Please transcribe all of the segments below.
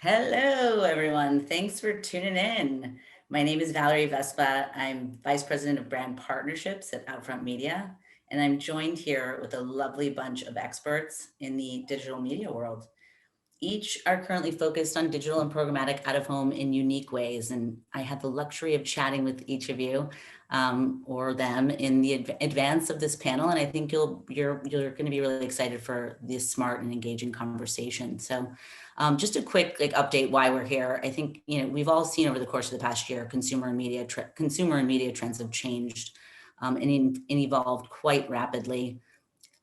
Hello, everyone. Thanks for tuning in. My name is Valerie Vespa. I'm Vice President of Brand Partnerships at OUTFRONT Media, and I'm joined here with a lovely bunch of experts in the digital media world. Each are currently focused on digital and programmatic out of home in unique ways, and I had the luxury of chatting with each of you or them in the advance of this panel, and I think you're going to be really excited for this smart and engaging conversation. So, just a quick update why we're here. I think we've all seen over the course of the past year, consumer and media trends have changed and evolved quite rapidly.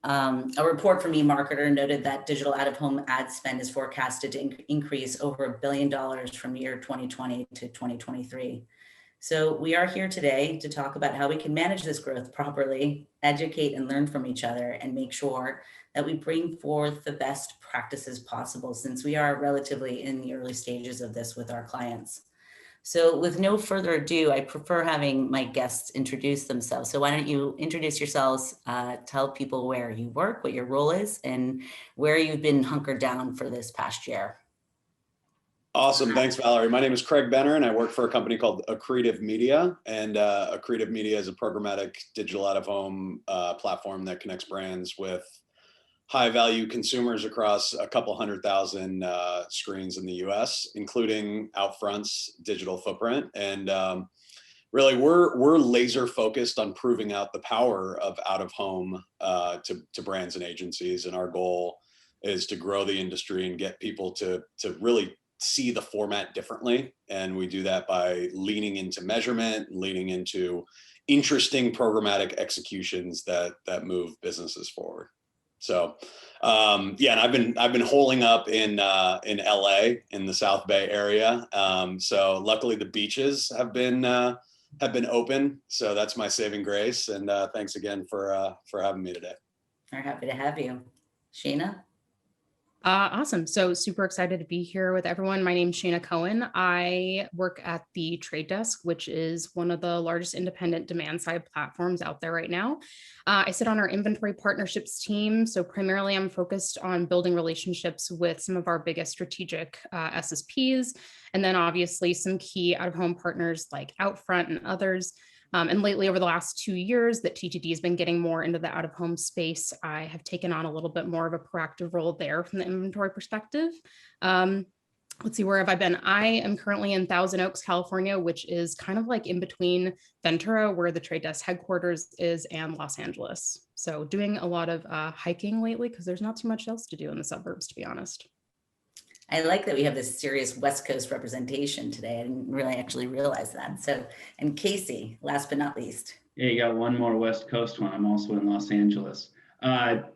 A report from eMarketer noted that digital out-of-home ad spend is forecasted to increase over $1 billion from year 2020 to 2023. So we are here today to talk about how we can manage this growth properly, educate and learn from each other, and make sure that we bring forth the best practices possible, since we are relatively in the early stages of this with our clients. So with no further ado, I prefer having my guests introduce themselves. So why don't you introduce yourselves, tell people where you work, what your role is, and where you've been hunkered down for this past year. Awesome. Thanks, Valerie. My name is Craig Benner, and I work for a company called Accretive Media. And Accretive Media is a programmatic digital out-of-home platform that connects brands with high-value consumers across a couple 100,000 screens in the U.S., including OUTFRONT's digital footprint. And really, we're laser focused on proving out the power of out-of-home to brands and agencies. And our goal is to grow the industry and get people to really see the format differently. And we do that by leaning into measurement, leaning into interesting programmatic executions that move businesses forward. So yeah, and I've been holing up in LA in the South Bay area. So luckily the beaches have been open. So that's my saving grace. And thanks again for having me today. We're happy to have you. Shayna? Awesome. So super excited to be here with everyone. My name is Shayna Cohen. I work at the Trade Desk, which is one of the largest independent demand side platforms out there right now. I sit on our inventory partnerships team. So primarily I'm focused on building relationships with some of our biggest strategic SSPs, and then obviously some key out-of-home partners like OUTFRONT and others. And lately, over the last 2 years that TTD has been getting more into the out-of-home space, I have taken on a little bit more of a proactive role there from the inventory perspective. Let's see, where have I been? I am currently in Thousand Oaks, California, which is kind of like in between Ventura, where the Trade Desk headquarters is, and Los Angeles. So doing a lot of hiking lately because there's not too much else to do in the suburbs, to be honest. I like that we have this serious West Coast representation today. I didn't really actually realize that. So, and Casey, last but not least. Yeah, you got one more West Coast one. I'm also in Los Angeles.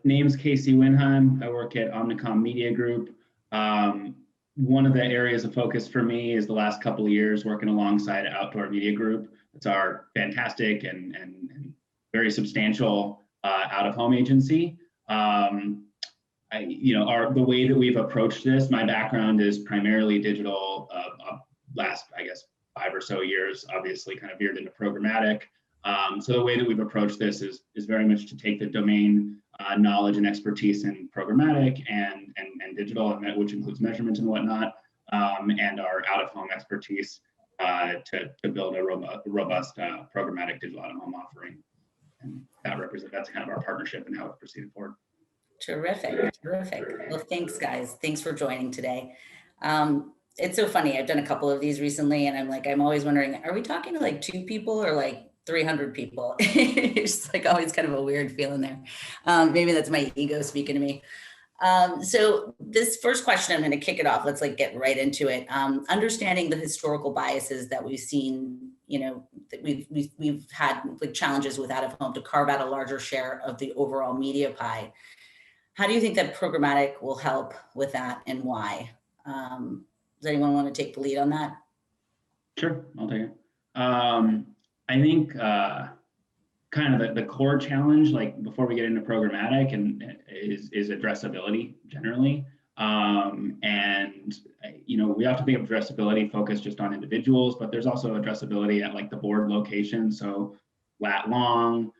Name's Casey Windheim. I work at Omnicom Media Group. One of the areas of focus for me is the last couple of years working alongside Outdoor Media Group. It's our fantastic and very substantial out-of-home agency. The way that we've approached this, my background is primarily digital. Last, I guess, 5 or so years, obviously kind of veered into programmatic. So the way that we've approached this is very much to take the domain knowledge and expertise in programmatic and digital, and which includes measurement and whatnot, and our out-of-home expertise to build a robust programmatic digital out-of-home offering. And that's kind of our partnership and how it's proceeded forward. Terrific. Well, thanks, guys. Thanks for joining today. It's so funny. I've done a couple of these recently, and I'm always wondering, are we talking to like 2 people or like 300 people? It's like always kind of a weird feeling there. Maybe that's my ego speaking to me. So this first question, I'm going to kick it off. Let's get right into it. Understanding the historical biases that we've seen, that we've had challenges with out of home to carve out a larger share of the overall media pie. How do you think that programmatic will help with that, and why? Does anyone want to take the lead on that? Sure, I'll take it. I think kind of the core challenge, before we get into programmatic, is addressability generally. We often think of addressability focused just on individuals, but there's also addressability at the board location. So lat long,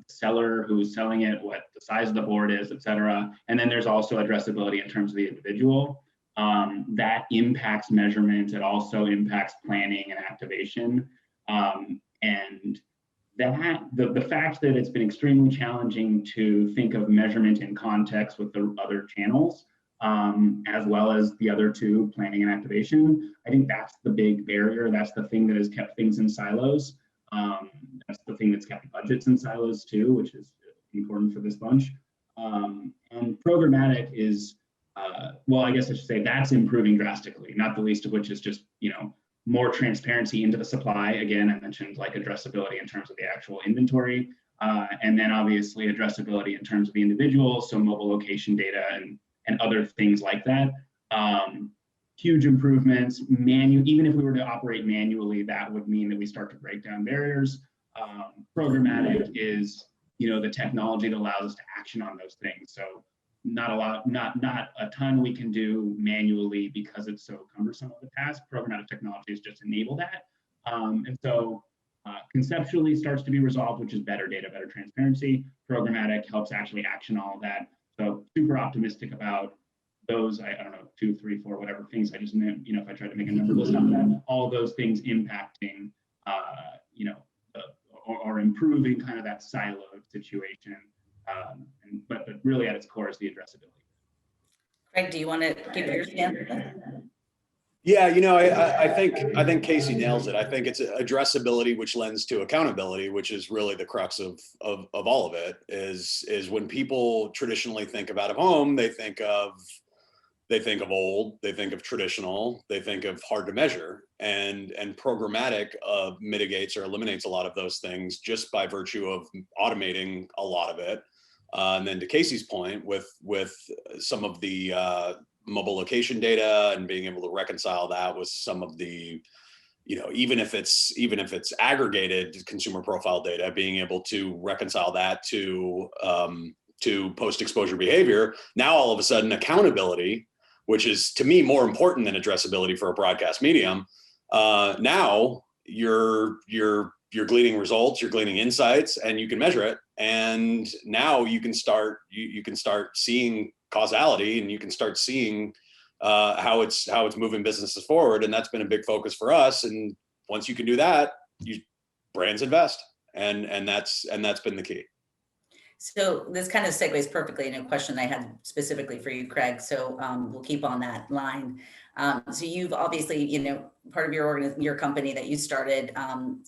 seller who's selling it, what the size of the board is, et cetera. And then there's also addressability in terms of the individual. that impacts measurement. It also impacts planning and activation. And that the fact that it's been extremely challenging to think of measurement in context with the other channels, as well as the other two, planning and activation, I think that's the big barrier. That's the thing that has kept things in silos. That's the thing that's kept budgets in silos too, which is important for this bunch. And programmatic is, well, I guess I should say that's improving drastically, not the least of which is just, more transparency into the supply. Again, I mentioned like addressability in terms of the actual inventory, and then obviously addressability in terms of the individuals, so mobile location data and other things like that. Huge improvements. Even if we were to operate manually, that would mean that we start to break down barriers. Programmatic is, the technology that allows us to action on those things. So not a ton we can do manually because it's so cumbersome of a task. Programmatic technologies just enable that. And so conceptually starts to be resolved, which is better data, better transparency. Programmatic helps actually action all of that. So super optimistic about those, I don't know, 2, 3, 4, whatever things I just named, if I tried to make a number list out of that, all those things impacting, or improving kind of that siloed situation. But really at its core is the addressability. Craig, do you want to give your stance? Yeah, I think Casey nails it. I think it's addressability, which lends to accountability, which is really the crux of all of it. Is when people traditionally think of out of home, they think of old, they think of traditional, they think of hard to measure, and programmatic mitigates or eliminates a lot of those things just by virtue of automating a lot of it. And then to Casey's point, with some of the mobile location data and being able to reconcile that with some of the, even if it's aggregated consumer profile data, being able to reconcile that to post-exposure behavior. Now all of a sudden accountability, which is to me more important than addressability for a broadcast medium. Now you're gleaning results, you're gleaning insights, and you can measure it. And now you can start seeing causality, and you can start seeing how it's moving businesses forward. And that's been a big focus for us. And once you can do that, brands invest, and that's been the key. So this kind of segues perfectly into a question I had specifically for you, Craig. So we'll keep on that line. So you've obviously, part of your company that you started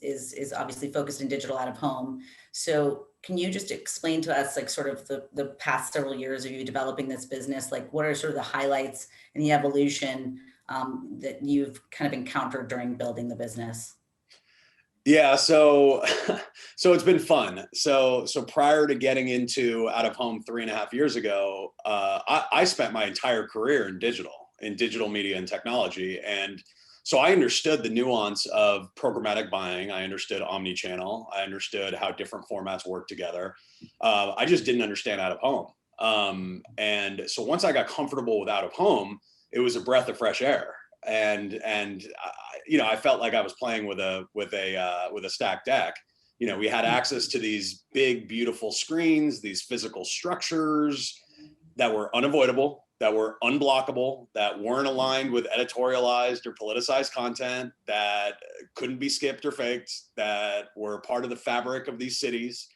is obviously focused in digital out of home. So can you just explain to us, like, sort of the past several years of you developing this business? Like, what are sort of the highlights and the evolution that you've kind of encountered during building the business? Yeah, so it's been fun. So prior to getting into out of home 3.5 years ago, I spent my entire career in digital media and technology. And so I understood the nuance of programmatic buying. I understood omni-channel. I understood how different formats work together. I just didn't understand out of home. And so once I got comfortable with out of home, it was a breath of fresh air. And I felt like I was playing with a stacked deck. We had access to these big, beautiful screens, these physical structures that were unavoidable, that were unblockable, that weren't aligned with editorialized or politicized content, that couldn't be skipped or faked, that were part of the fabric of these cities.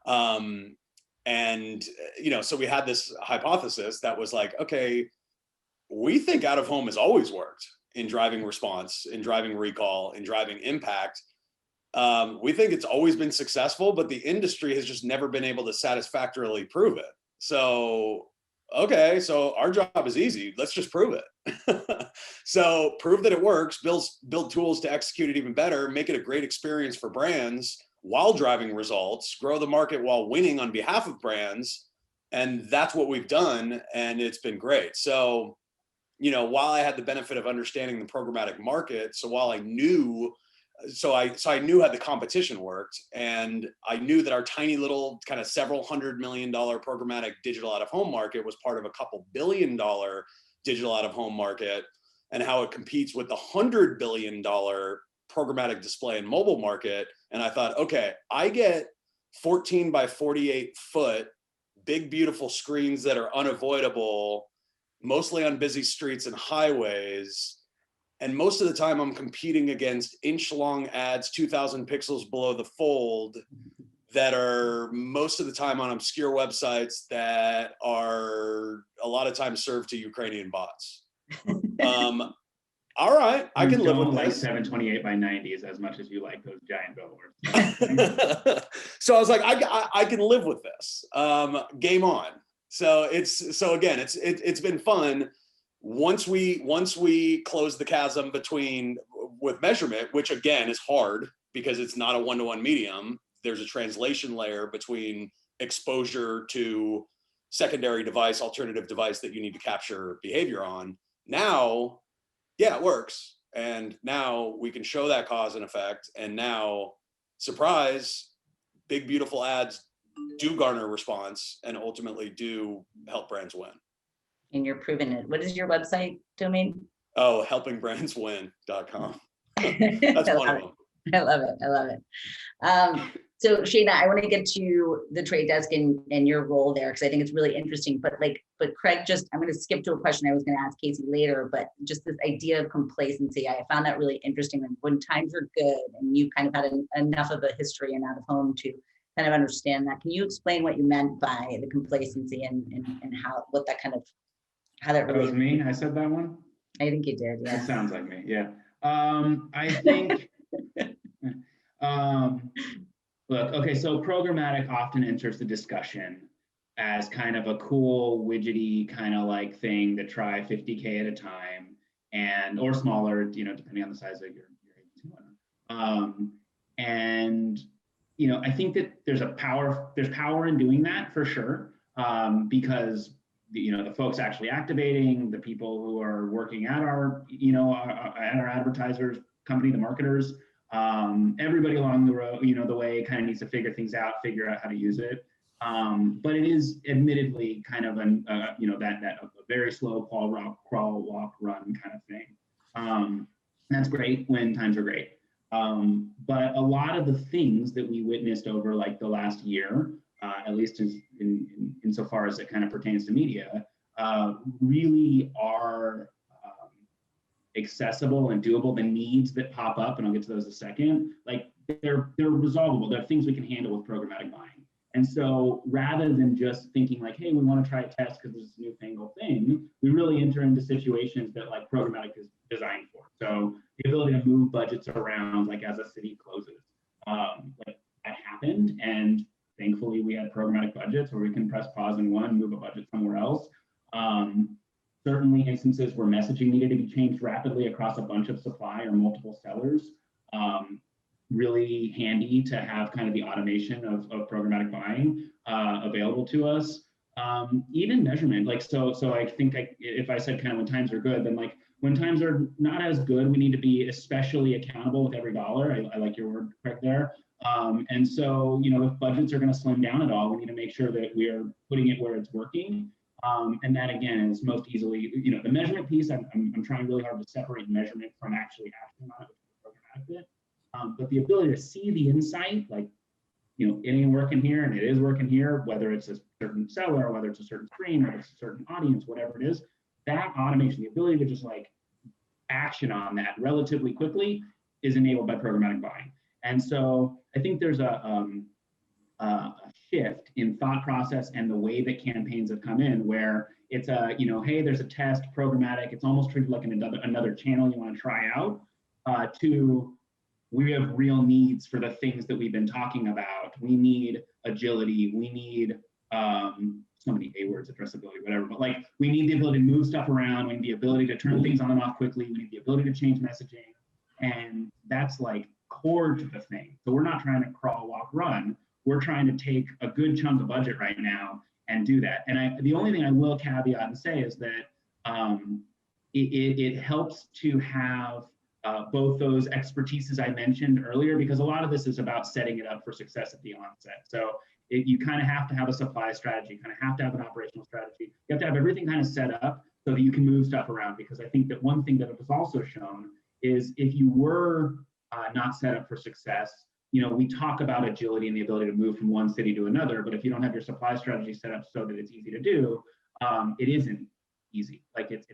So we had this hypothesis that was like, okay, we think out of home has always worked in driving response, in driving recall, in driving impact. We think it's always been successful, but the industry has just never been able to satisfactorily prove it. So, okay, so our job is easy. Let's just prove it. So prove that it works, build tools to execute it even better, make it a great experience for brands while driving results, grow the market while winning on behalf of brands. And that's what we've done. And it's been great. So, while I had the benefit of understanding the programmatic market, I knew how the competition worked, and I knew that our tiny little kind of several $100 million programmatic digital out of home market was part of a couple $1 billion digital out of home market, and how it competes with the $100 billion programmatic display and mobile market. And I thought, okay, I get 14 by 48 foot, big, beautiful screens that are unavoidable mostly on busy streets and highways. And most of the time I'm competing against inch-long ads, 2,000 pixels below the fold, that are most of the time on obscure websites that are a lot of times served to Ukrainian bots. All right, I can live with like this. 728 by 90s as much as you like those giant billboards. So I was like, I can live with this. Game on. So again, it's been fun. Once we close the chasm with measurement, which again is hard because it's not a one-to-one medium. There's a translation layer between exposure to secondary device, alternative device that you need to capture behavior on. Now, yeah, it works. And now we can show that cause and effect. And now, surprise, big, beautiful ads do garner response and ultimately do help brands win. And you're proving it. What is your website domain? Oh, helpingbrandswin.com. That's one of them. I love it. I love it. So Shayna, I want to get to the trade desk and your role there, because I think it's really interesting. But Craig, I'm going to skip to a question I was going to ask Casey later, but just this idea of complacency, I found that really interesting. When times are good and you kind of had enough of a history in out of home to kind of understand that, can you explain what you meant by the complacency and how that really? That was me. I said that one. I think you did. Yeah. It sounds like me. Yeah. I think. Look, okay, so programmatic often enters the discussion as kind of a cool widgety kind of like thing to try 50K at a time or smaller, depending on the size of your agency. And I think that there's power in doing that for sure, because the folks actually activating, the people who are working at our advertisers company, the marketers, everybody along the road, the way kind of needs to figure out how to use it. But it is admittedly kind of a very slow crawl, walk, run kind of thing. That's great when times are great. But a lot of the things that we witnessed over like the last year, at least insofar as it kind of pertains to media, really are accessible and doable. The needs that pop up, and I'll get to those in a second, like they're resolvable. They're things we can handle with programmatic buying. And so rather than just thinking like, hey, we want to try a test because this is a newfangled thing, we really enter into situations that like programmatic is designed for. So the ability to move budgets around, like as a city closes, like that happened. And thankfully we had programmatic budgets where we can press pause in one, move a budget somewhere else. Certainly instances where messaging needed to be changed rapidly across a bunch of supply or multiple sellers. Really handy to have kind of the automation of programmatic buying available to us. Even measurement, like, so I think if I said kind of when times are good, then like when times are not as good, we need to be especially accountable with every dollar. I like your word correct there. And so, if budgets are going to slim down at all, we need to make sure that we are putting it where it's working. And that again is most easily, the measurement piece, I'm trying really hard to separate measurement from actually acting on it with the programmatic bit. But the ability to see the insight, like, it ain't working here and it is working here, whether it's a certain seller, or whether it's a certain screen, or it's a certain audience, whatever it is, that automation, the ability to just like action on that relatively quickly is enabled by programmatic buying. And so I think there's a shift in thought process and the way that campaigns have come in, where it's hey, there's a test, programmatic, it's almost treated like another channel you want to try out, to we have real needs for the things that we've been talking about. We need agility, we need so many A words, addressability, whatever, but like we need the ability to move stuff around, we need the ability to turn things on and off quickly, we need the ability to change messaging, and that's like core to the thing. So we're not trying to crawl, walk, run. We're trying to take a good chunk of budget right now and do that. And the only thing I will caveat and say is that it helps to have both those expertises I mentioned earlier, because a lot of this is about setting it up for success at the onset. So you kind of have to have a supply strategy, you kind of have to have an operational strategy. You have to have everything kind of set up so that you can move stuff around, because I think that one thing that it was also shown is if you were not set up for success, we talk about agility and the ability to move from one city to another, but if you don't have your supply strategy set up so that it's easy to do, it isn't easy. Like it's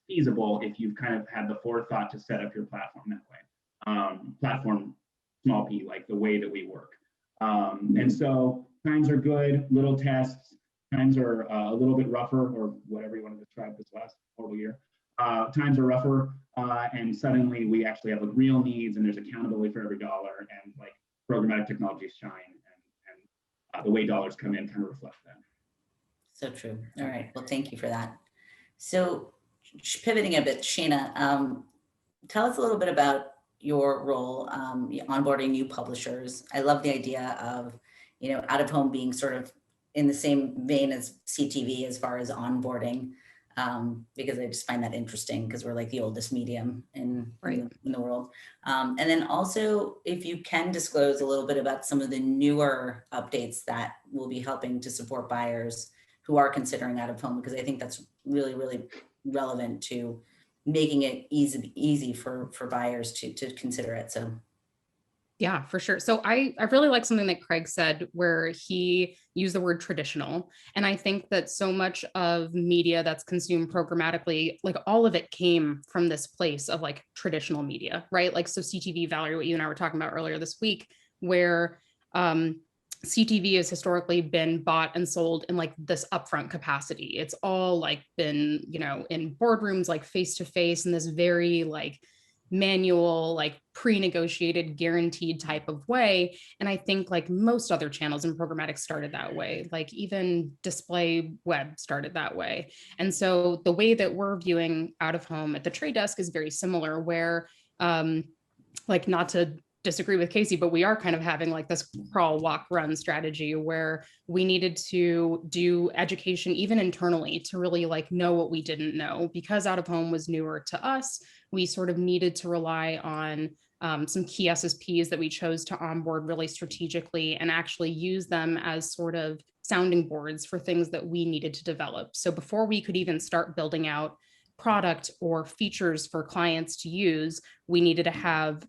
feasible if you've kind of had the forethought to set up your platform that way. Platform, small p, like the way that we work. And so times are good, little tests. Times are a little bit rougher, or whatever you want to describe this last horrible year. Times are rougher, and suddenly we actually have like real needs, and there's accountability for every dollar, and like programmatic technologies shine, and the way dollars come in kind of reflect that. So true. All right. Well, thank you for that. So pivoting a bit, Shaina, tell us a little bit about your role onboarding new publishers. I love the idea of, out of home being sort of in the same vein as CTV as far as onboarding, because I just find that interesting because we're like the oldest medium in the world. And then also, if you can disclose a little bit about some of the newer updates that will be helping to support buyers who are considering out of home, because I think that's really, really relevant to making it easy for buyers to consider it. So yeah, for sure. So I really like something that Craig said where he used the word traditional. And I think that so much of media that's consumed programmatically, like all of it came from this place of like traditional media, right? Like, so CTV, Valerie, what you and I were talking about earlier this week, where CTV has historically been bought and sold in like this upfront capacity. It's all like been, in boardrooms, like face to face, in this very like manual, like pre-negotiated, guaranteed type of way. And I think like most other channels in programmatic started that way, like even display web started that way. And so the way that we're viewing out of home at the Trade Desk is very similar, where like, not to disagree with Casey, but we are kind of having like this crawl, walk, run strategy where we needed to do education even internally to really like know what we didn't know. Because out of home was newer to us, we sort of needed to rely on some key SSPs that we chose to onboard really strategically and actually use them as sort of sounding boards for things that we needed to develop. So before we could even start building out product or features for clients to use, we needed to have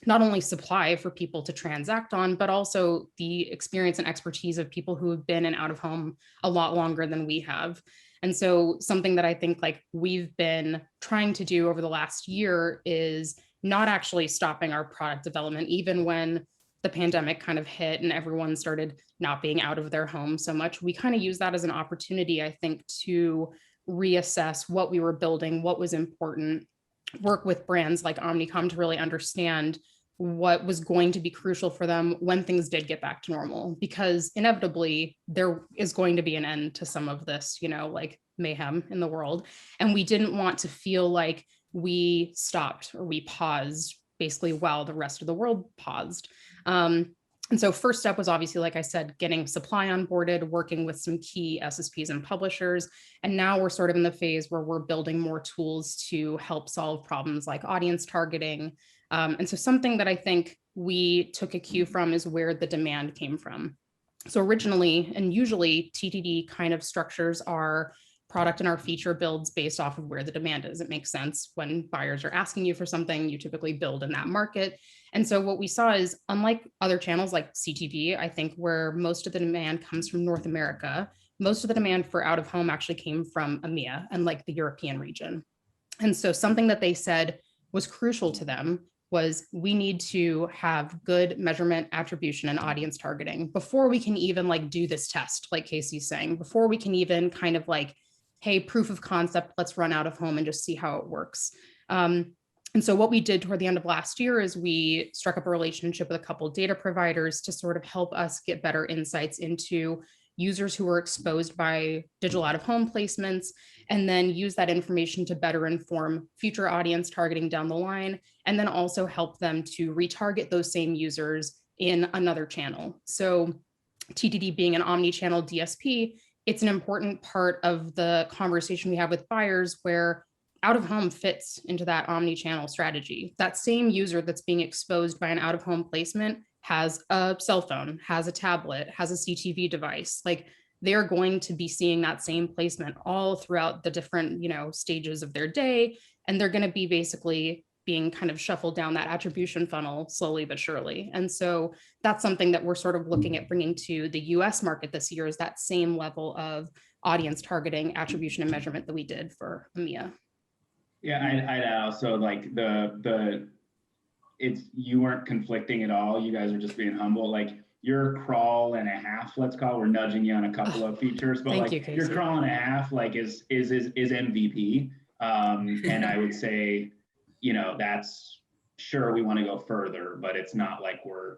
not only supply for people to transact on, but also the experience and expertise of people who have been in out of home a lot longer than we have. And so something that I think like we've been trying to do over the last year is not actually stopping our product development, even when the pandemic kind of hit and everyone started not being out of their home so much. We kind of use that as an opportunity, I think, to reassess what we were building, what was important, work with brands like Omnicom to really understand what was going to be crucial for them when things did get back to normal, because inevitably there is going to be an end to some of this, like mayhem in the world. And we didn't want to feel like we stopped or we paused basically while the rest of the world paused. And so first step was obviously, like I said, getting supply onboarded, working with some key SSPs and publishers. And now we're sort of in the phase where we're building more tools to help solve problems like audience targeting. And so something that I think we took a cue from is where the demand came from. So originally, and usually TTD kind of structures our product and our feature builds based off of where the demand is. It makes sense when buyers are asking you for something, you typically build in that market. And so what we saw is, unlike other channels like CTV, I think where most of the demand comes from North America, most of the demand for out of home actually came from EMEA and like the European region. And so something that they said was crucial to them was we need to have good measurement, attribution, and audience targeting before we can even like do this test, like Casey's saying, before we can even kind of like, hey, proof of concept, let's run out of home and just see how it works. And so what we did toward the end of last year is we struck up a relationship with a couple of data providers to sort of help us get better insights into users who were exposed by digital out of home placements, and then use that information to better inform future audience targeting down the line, and then also help them to retarget those same users in another channel. So TTD being an omni-channel DSP, it's an important part of the conversation we have with buyers where out of home fits into that omni-channel strategy. That same user that's being exposed by an out of home placement has a cell phone, has a tablet, has a CTV device. Like, they're going to be seeing that same placement all throughout the different, stages of their day. And they're going to be basically being kind of shuffled down that attribution funnel slowly but surely. And so that's something that we're sort of looking at bringing to the US market this year, is that same level of audience targeting, attribution, and measurement that we did for EMEA. Yeah, I'd also like you weren't conflicting at all. You guys are just being humble. Like your crawl and a half, let's call, we're nudging you on a couple of features, but like your crawl and a half like is MVP. And I would say, you know, that's sure we want to go further, but it's not like we're,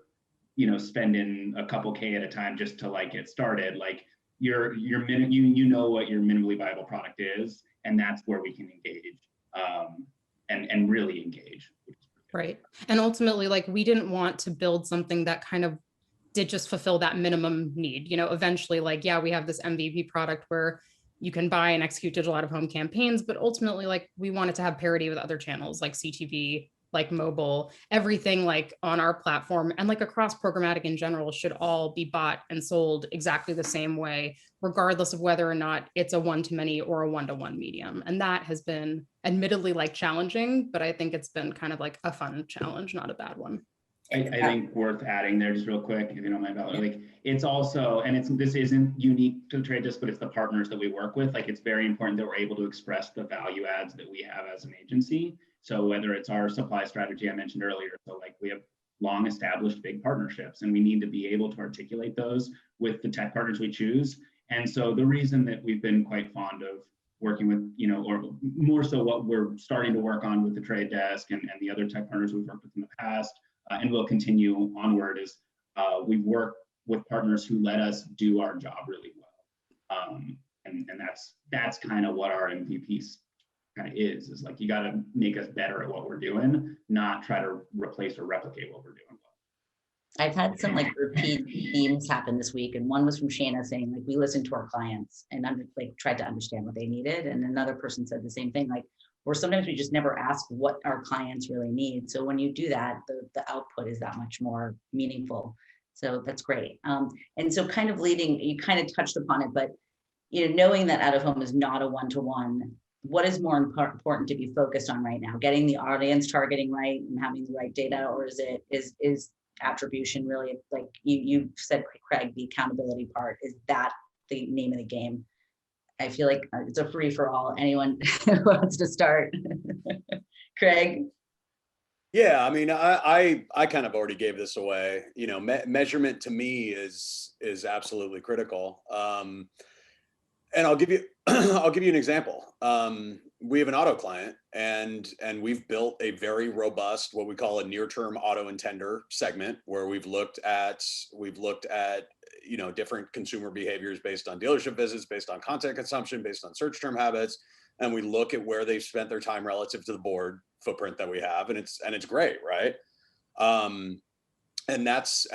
you know, spending a couple K at a time just to like get started. Like you know what your minimally viable product is, and that's where we can engage and really engage. Right. And ultimately, like, we didn't want to build something that kind of did just fulfill that minimum need. You know, eventually, like, yeah, we have this MVP product where you can buy and execute digital out of home campaigns, but ultimately, like, we wanted to have parity with other channels like CTV, like mobile, everything like on our platform and like across programmatic in general should all be bought and sold exactly the same way, regardless of whether or not it's a one-to-many or a one-to-one medium. And that has been admittedly like challenging, but I think it's been kind of like a fun challenge, not a bad one. I think worth adding there just real quick, if you don't mind, Valerie, like it's also, and this isn't unique to the Trade Desk, but it's the partners that we work with. Like it's very important that we're able to express the value adds that we have as an agency. So whether it's our supply strategy I mentioned earlier, so like we have long established big partnerships and we need to be able to articulate those with the tech partners we choose. And so the reason that we've been quite fond of working with, you know, or more so what we're starting to work on with the Trade Desk and the other tech partners we've worked with in the past, and we'll continue onward, is we work with partners who let us do our job really well. And that's kind of what our MVPs kind of is like, you got to make us better at what we're doing, not try to replace or replicate what we're doing. I've had some like repeat themes happen this week, and one was from Shayna saying like, we listened to our clients and like tried to understand what they needed, and another person said the same thing, like, or sometimes we just never ask what our clients really need. So when you do that, the output is that much more meaningful. So that's great. And so kind of leading, you kind of touched upon it, but you know, knowing that out of home is not a one-to-one, what is more important to be focused on right now? Getting the audience targeting right and having the right data, or is attribution really, like you said, Craig, the accountability part, is that the name of the game? I feel like it's a free for all. Anyone who wants to start? Craig? Yeah, I mean, I kind of already gave this away. You know, measurement to me is absolutely critical. And I'll give you an example. We have an auto client, and we've built a very robust, what we call a near-term auto intender segment, where we've looked at you know, different consumer behaviors based on dealership visits, based on content consumption, based on search term habits, and we look at where they've spent their time relative to the board footprint that we have, and it's great, right? And that's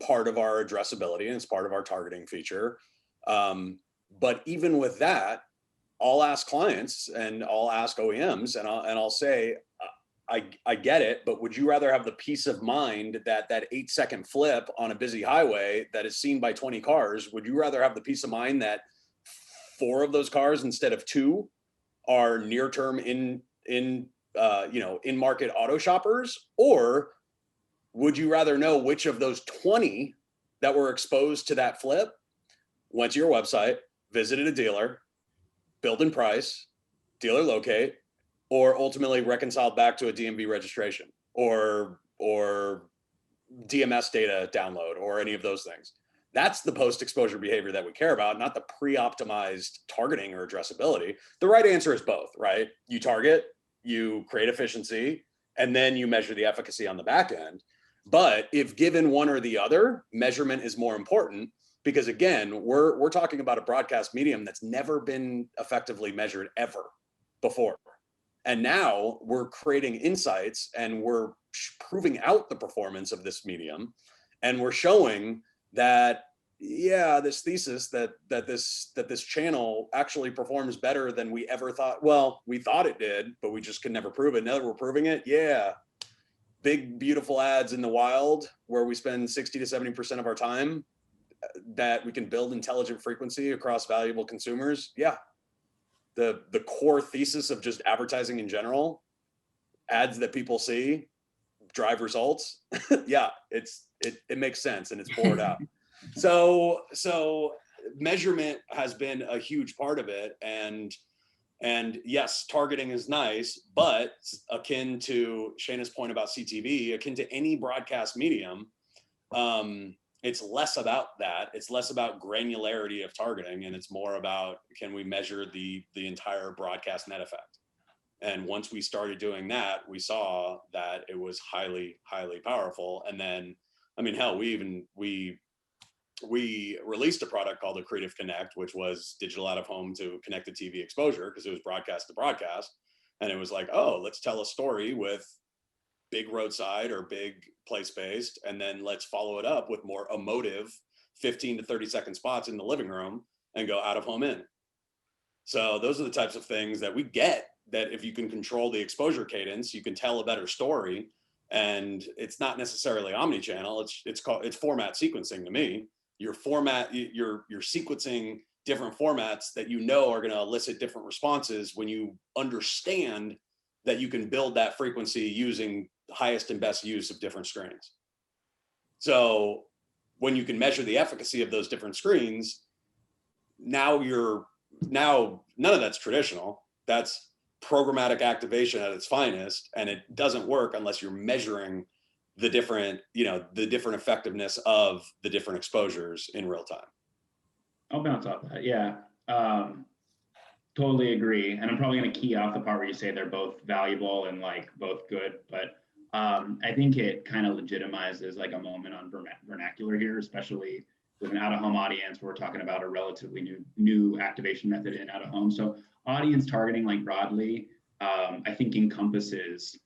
part of our addressability, and it's part of our targeting feature. But even with that, I'll ask clients and I'll ask OEMs and I'll say, I get it, but would you rather have the peace of mind that 8-second flip on a busy highway that is seen by 20 cars? Would you rather have the peace of mind that 4 of those cars instead of 2 are near term in market auto shoppers? Or would you rather know which of those 20 that were exposed to that flip went to your website, visited a dealer, billed in price, dealer locate, or ultimately reconciled back to a DMV registration or DMS data download, or any of those things? That's the post-exposure behavior that we care about, not the pre-optimized targeting or addressability. The right answer is both, right? You target, you create efficiency, and then you measure the efficacy on the back end. But if given one or the other, measurement is more important, because again, we're talking about a broadcast medium that's never been effectively measured ever before. And now we're creating insights and we're proving out the performance of this medium. And we're showing that, yeah, this thesis that this channel actually performs better than we ever thought. Well, we thought it did, but we just could never prove it. Now that we're proving it, yeah. Big, beautiful ads in the wild where we spend 60 to 70% of our time, that we can build intelligent frequency across valuable consumers. Yeah. The core thesis of just advertising in general ads that people see drive results, yeah, it makes sense and it's borne out. So measurement has been a huge part of it, and yes, targeting is nice, but akin to Shayna's point about CTV, akin to any broadcast medium, it's less about that. It's less about granularity of targeting, and it's more about, can we measure the entire broadcast net effect? And once we started doing that, we saw that it was highly, highly powerful. And then, I mean, hell, we released a product called Accretive Connect, which was digital out of home to connected TV exposure, because it was broadcast to broadcast. And it was like, oh, let's tell a story with big roadside or big place-based, and then let's follow it up with more emotive 15 to 30-second spots in the living room and go out of home in. So those are the types of things that we get, that if you can control the exposure cadence, you can tell a better story. And it's not necessarily omni-channel, it's format sequencing to me. You're sequencing different formats that you know are going to elicit different responses when you understand that you can build that frequency using the highest and best use of different screens. So when you can measure the efficacy of those different screens, now none of that's traditional. That's programmatic activation at its finest, and it doesn't work unless you're measuring the different effectiveness of the different exposures in real time. I'll bounce off that. Yeah, totally agree. And I'm probably going to key off the part where you say they're both valuable and like both good, but I think it kind of legitimizes like a moment on vernacular here, especially with an out-of-home audience where we're talking about a relatively new activation method in out-of-home. So audience targeting, like broadly, I think encompasses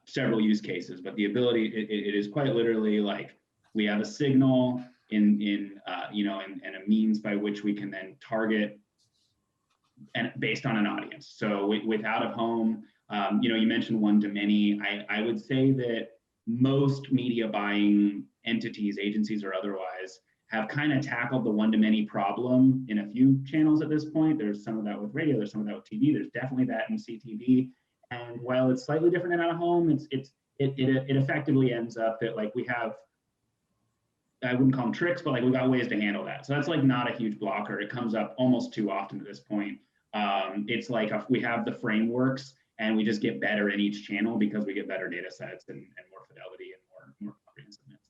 several use cases, but the ability, it is quite literally like we have a signal and a means by which we can then target and based on an audience. So with out of home, you mentioned one to many. I would say that most media buying entities, agencies or otherwise, have kind of tackled the one-to-many problem in a few channels at this point. There's some of that with radio, there's some of that with TV, there's definitely that in CTV. And while it's slightly different in out of home, it effectively ends up that like we have, I wouldn't call them tricks, but like we got ways to handle that. So that's like not a huge blocker. It comes up almost too often at this point. It's like we have the frameworks and we just get better in each channel because we get better data sets and more fidelity and more comprehensiveness.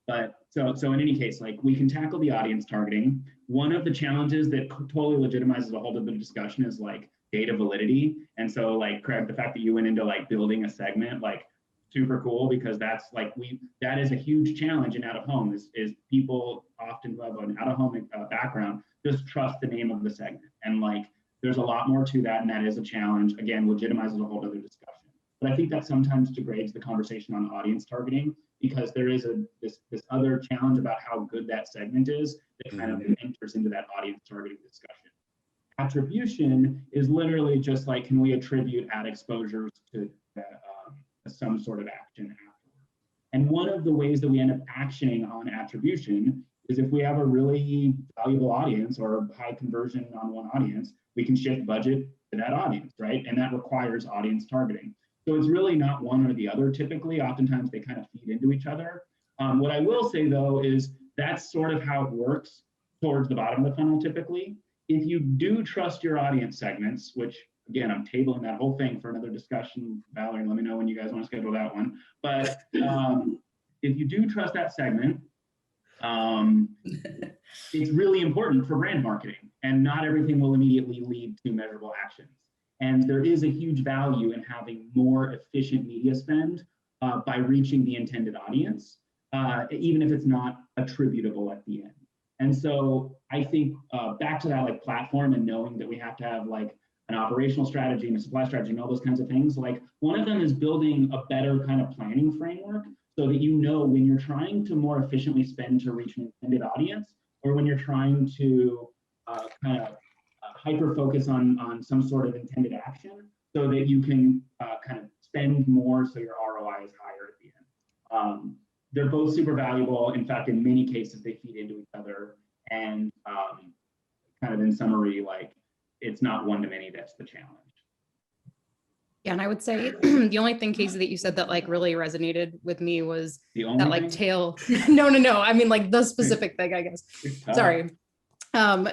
But so in any case, like we can tackle the audience targeting. One of the challenges that totally legitimizes a whole other discussion is like data validity. And so like Craig, the fact that you went into like building a segment, like super cool, because that's like that is a huge challenge in out of home is people often who have an out of home background just trust the name of the segment. And like there's a lot more to that, and that is a challenge. Again, legitimizes a whole other discussion. But I think that sometimes degrades the conversation on audience targeting, because there is this other challenge about how good that segment is that kind of enters into that audience targeting discussion. Attribution is literally just like, can we attribute ad exposures to some sort of action afterward? And one of the ways that we end up actioning on attribution is if we have a really valuable audience or high conversion on one audience, we can shift budget to that audience, right? And that requires audience targeting. So it's really not one or the other typically. Oftentimes they kind of feed into each other. What I will say though is that's sort of how it works towards the bottom of the funnel typically. If you do trust your audience segments, which again, I'm tabling that whole thing for another discussion. Valerie, let me know when you guys want to schedule that one. But if you do trust that segment, it's really important for brand marketing, and not everything will immediately lead to measurable actions. And there is a huge value in having more efficient media spend by reaching the intended audience, even if it's not attributable at the end. And so I think back to that like platform and knowing that we have to have like an operational strategy and a supply strategy and all those kinds of things. Like one of them is building a better kind of planning framework so that you know when you're trying to more efficiently spend to reach an intended audience, or when you're trying to kind of hyper focus on some sort of intended action, so that you can kind of spend more so your ROI is higher at the end. They're both super valuable. In fact, in many cases, they feed into each other. And kind of in summary, like it's not one to many that's the challenge. Yeah, and I would say the only thing, Casey, that you said that like really resonated with me was The that only like thing? tail. No. I mean like the specific thing, I guess. Sorry.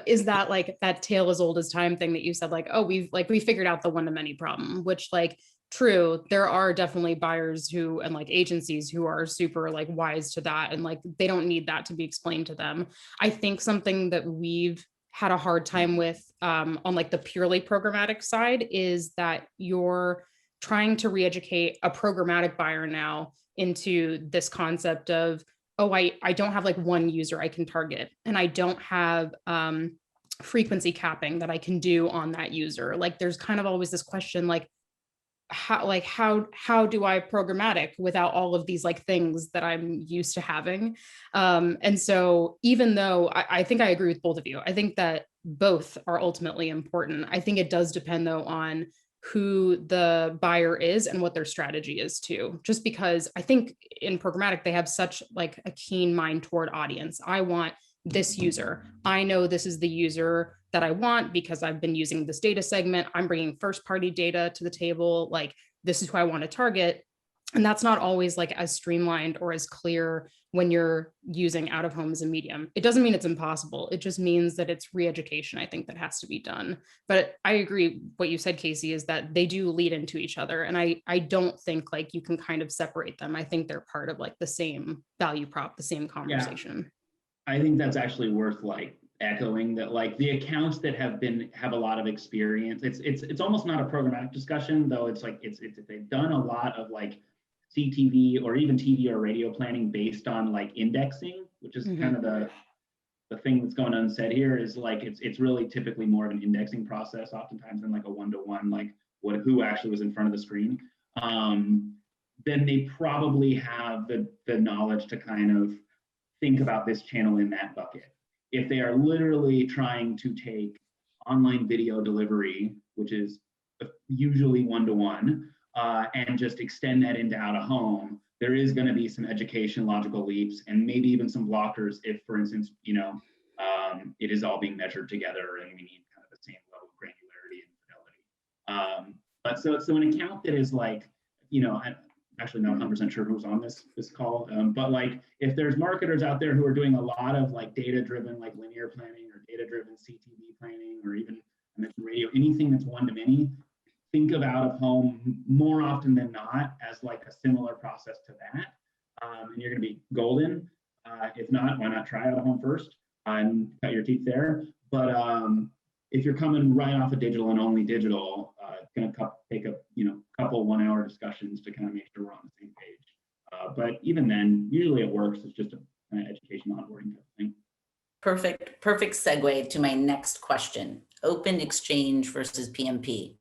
Is that like that tale as old as time thing that you said, like, oh, we figured out the one to many problem, which like true, there are definitely buyers who and like agencies who are super like wise to that and like they don't need that to be explained to them. I think something that we've had a hard time with on like the purely programmatic side is that you're trying to re-educate a programmatic buyer now into this concept of, oh, I don't have like one user I can target, and I don't have frequency capping that I can do on that user. Like there's kind of always this question, how do I programmatic without all of these like things that I'm used to having? And so even though I think I agree with both of you, I think that both are ultimately important. I think it does depend though on who the buyer is and what their strategy is too. Just because I think in programmatic, they have such like a keen mind toward audience. I want this user. I know this is the user that I want because I've been using this data segment. I'm bringing first party data to the table. Like this is who I want to target. And that's not always like as streamlined or as clear when you're using out of home as a medium. It doesn't mean it's impossible. It just means that it's re-education, I think, that has to be done. But I agree what you said, Casey, is that they do lead into each other. And I don't think like you can kind of separate them. I think they're part of like the same value prop, the same conversation. I think that's actually worth like echoing that, like the accounts that have a lot of experience. It's almost not a programmatic discussion, though. It's like it's they've done a lot of like CTV or even TV or radio planning based on like indexing, which is kind of the thing that's going unsaid here is like it's really typically more of an indexing process oftentimes than like a one-to-one, like who actually was in front of the screen. Then they probably have the knowledge to kind of think about this channel in that bucket. If they are literally trying to take online video delivery, which is usually one-to-one, and just extend that into out of home, there is going to be some education logical leaps and maybe even some blockers if, for instance, it is all being measured together and we need kind of the same level of granularity and fidelity. But so an account that is like, I'm actually not 100% sure who's on this call, but like if there's marketers out there who are doing a lot of like data-driven like linear planning or data-driven CTV planning, or even I mentioned radio, anything that's one-to-many, think of out of home more often than not as like a similar process to that. And you're going to be golden. If not, why not try out of home first and cut your teeth there? But if you're coming right off of digital and only digital, it's going to take a couple 1 hour discussions to kind of make sure we're on the same page. But even then, usually it works. It's just a kind of education onboarding type of thing. Perfect segue to my next question: open exchange versus PMP.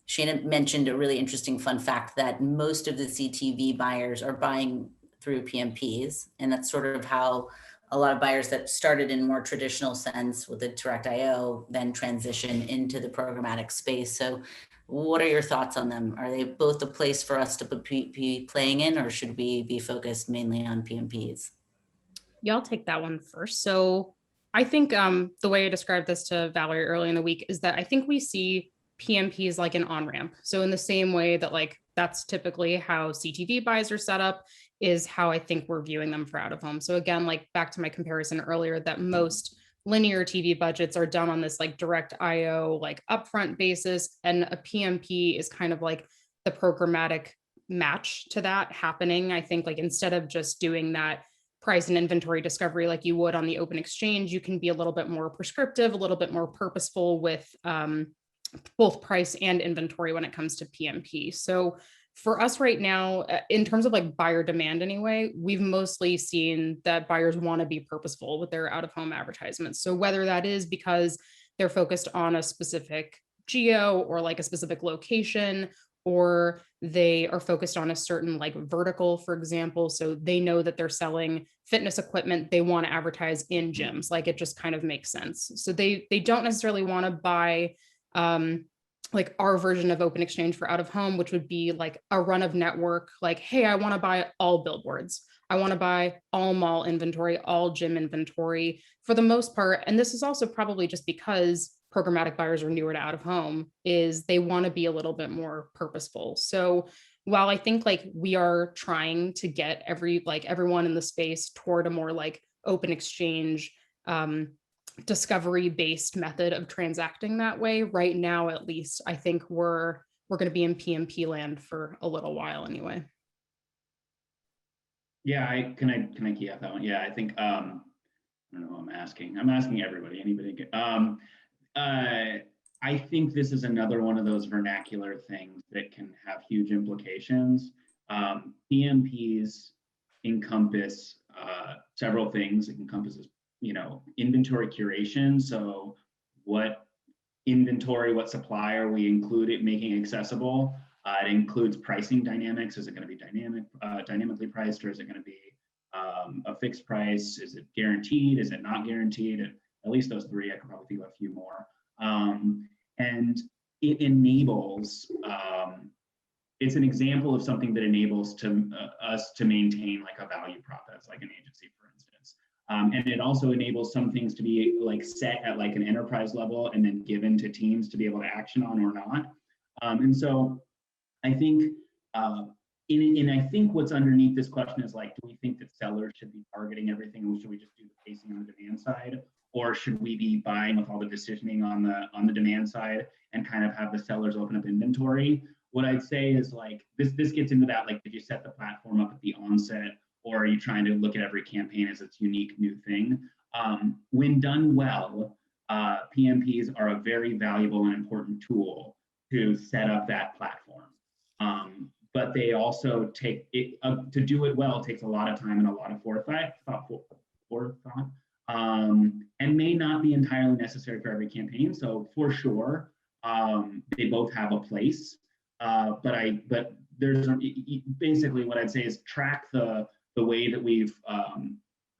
Shayna mentioned a really interesting fun fact that most of the CTV buyers are buying through PMPs. And that's sort of how a lot of buyers that started in more traditional sense with the direct IO then transition into the programmatic space. So what are your thoughts on them? Are they both a place for us to be playing in, or should we be focused mainly on PMPs? Yeah, I'll take that one first. So I think the way I described this to Valerie early in the week is that I think we see PMP is like an on-ramp. So in the same way that like that's typically how CTV buys are set up, is how I think we're viewing them for out of home. So again, like back to my comparison earlier, that most linear TV budgets are done on this like direct IO, like upfront basis, and a PMP is kind of like the programmatic match to that happening. I think like instead of just doing that price and inventory discovery like you would on the open exchange, you can be a little bit more prescriptive, a little bit more purposeful with both price and inventory when it comes to PMP. So for us right now, in terms of like buyer demand anyway, we've mostly seen that buyers want to be purposeful with their out of home advertisements. So whether that is because they're focused on a specific geo or like a specific location, or they are focused on a certain like vertical, for example. So they know that they're selling fitness equipment, they want to advertise in gyms. Like it just kind of makes sense. So they don't necessarily want to buy like our version of open exchange for out of home, which would be like a run of network, like, hey, I want to buy all billboards. I want to buy all mall inventory, all gym inventory for the most part. And this is also probably just because programmatic buyers are newer to out of home is they want to be a little bit more purposeful. So while I think like we are trying to get everyone in the space toward a more like open exchange, discovery based method of transacting that way, right now at least, I think we're going to be in PMP land for a little while anyway. Yeah, can I key off that one? Yeah, I think I don't know. I'm asking everybody. Anybody? I think this is another one of those vernacular things that can have huge implications. PMPs encompass several things. It encompasses, inventory curation. So what inventory, what supply are we included making accessible? It includes pricing dynamics. Is it going to be dynamically priced, or is it going to be a fixed price? Is it guaranteed? Is it not guaranteed? At least those three. I could probably think of a few more. And it enables. It's an example of something that enables us to maintain like a value prop as like an agency, for instance. And it also enables some things to be like set at like an enterprise level and then given to teams to be able to action on or not. And so I think, and I think what's underneath this question is like, do we think that sellers should be targeting everything, or should we just do the pacing on the demand side, or should we be buying with all the decisioning on the demand side and kind of have the sellers open up inventory? What I'd say is like this gets into that, like, did you set the platform up at the onset, or are you trying to look at every campaign as its unique new thing? When done well, PMPs are a very valuable and important tool to set up that platform. But they also take it to do it well. It takes a lot of time and a lot of forethought, and may not be entirely necessary for every campaign. So for sure, they both have a place. But there's basically what I'd say is track the way that we've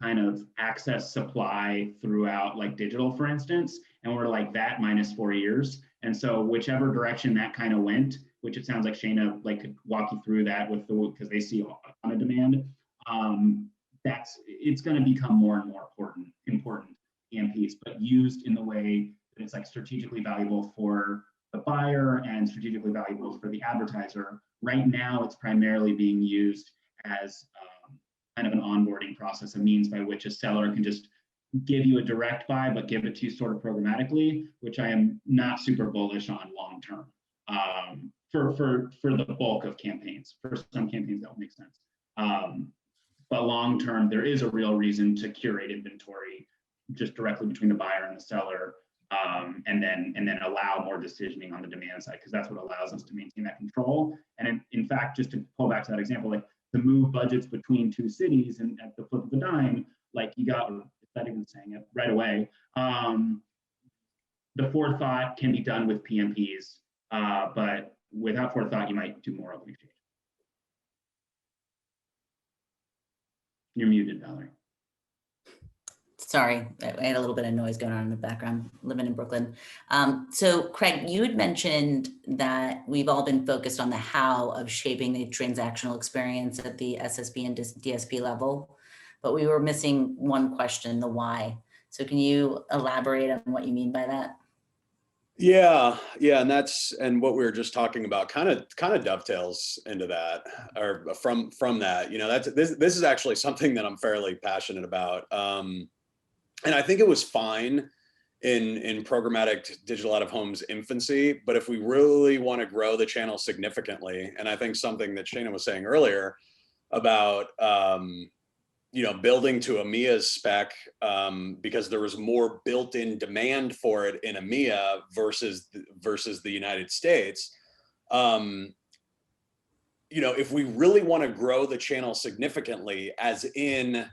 kind of accessed supply throughout like digital, for instance, and we're like that minus 4 years. And so whichever direction that kind of went, which it sounds like Shayna like could walk you through that with because they see a ton of demand. It's going to become more and more important PMPs, but used in the way that it's like strategically valuable for the buyer and strategically valuable for the advertiser. Right now, it's primarily being used as kind of an onboarding process, a means by which a seller can just give you a direct buy, but give it to you sort of programmatically, which I am not super bullish on long term. For the bulk of campaigns. For some campaigns, that will make sense. But long term, there is a real reason to curate inventory just directly between the buyer and the seller, and then allow more decisioning on the demand side, because that's what allows us to maintain that control. And in fact, just to pull back to that example, like to move budgets between two cities and at the flip of a dime, like you got, not even saying it right away, the forethought can be done with PMPs, but without forethought, you might do more open exchange. You're muted, Valerie. Sorry, I had a little bit of noise going on in the background, living in Brooklyn. So Craig, you had mentioned that we've all been focused on the how of shaping the transactional experience at the SSP and DSP level, but we were missing one question, the why. So can you elaborate on what you mean by that? Yeah, and what we were just talking about kind of dovetails into that, or from that. This is actually something that I'm fairly passionate about, and I think it was fine in programmatic digital out of home's infancy. But if we really want to grow the channel significantly, and I think something that Shayna was saying earlier about building to EMEA's spec, because there was more built-in demand for it in EMEA versus the United States. If we really want to grow the channel significantly, as in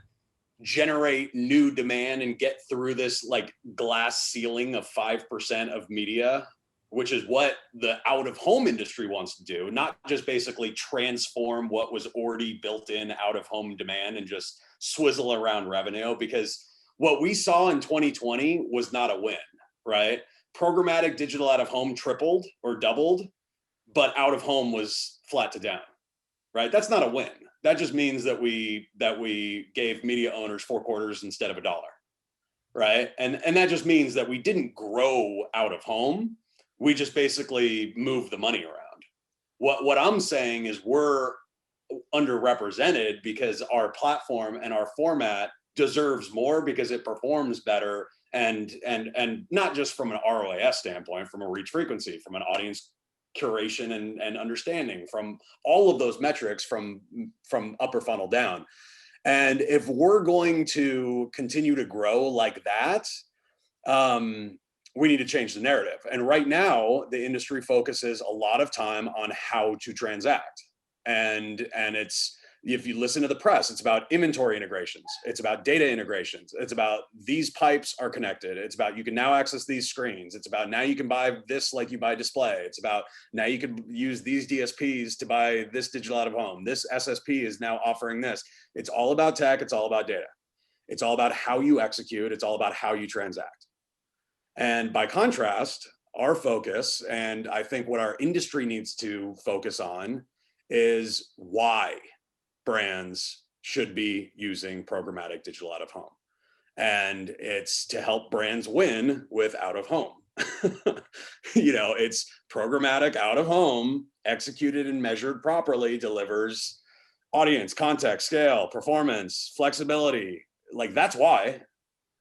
generate new demand and get through this like glass ceiling of 5% of media, which is what the out-of-home industry wants to do, not just basically transform what was already built in out-of-home demand and just swizzle around revenue, because what we saw in 2020 was not a win, right? Programmatic digital out-of-home tripled or doubled, but out-of-home was flat to down, right? That's not a win. That just means that we gave media owners 4 quarters instead of $1, right? And that just means that we didn't grow out of home. We just basically moved the money around. What I'm saying is we're underrepresented because our platform and our format deserves more because it performs better, and not just from an ROAS standpoint, from a reach frequency, from an audience curation and understanding, from all of those metrics from upper funnel down. And if we're going to continue to grow like that, we need to change the narrative. And right now, the industry focuses a lot of time on how to transact. And it's, if you listen to the press, it's about inventory integrations. It's about data integrations. It's about these pipes are connected. It's about you can now access these screens. It's about now you can buy this like you buy display. It's about now you can use these DSPs to buy this digital out of home. This SSP is now offering this. It's all about tech. It's all about data. It's all about how you execute. It's all about how you transact. And by contrast, our focus, and I think what our industry needs to focus on, is why brands should be using programmatic digital out of home. And it's to help brands win with out of home. It's programmatic out of home, executed and measured properly, delivers audience, context, scale, performance, flexibility. Like, that's why,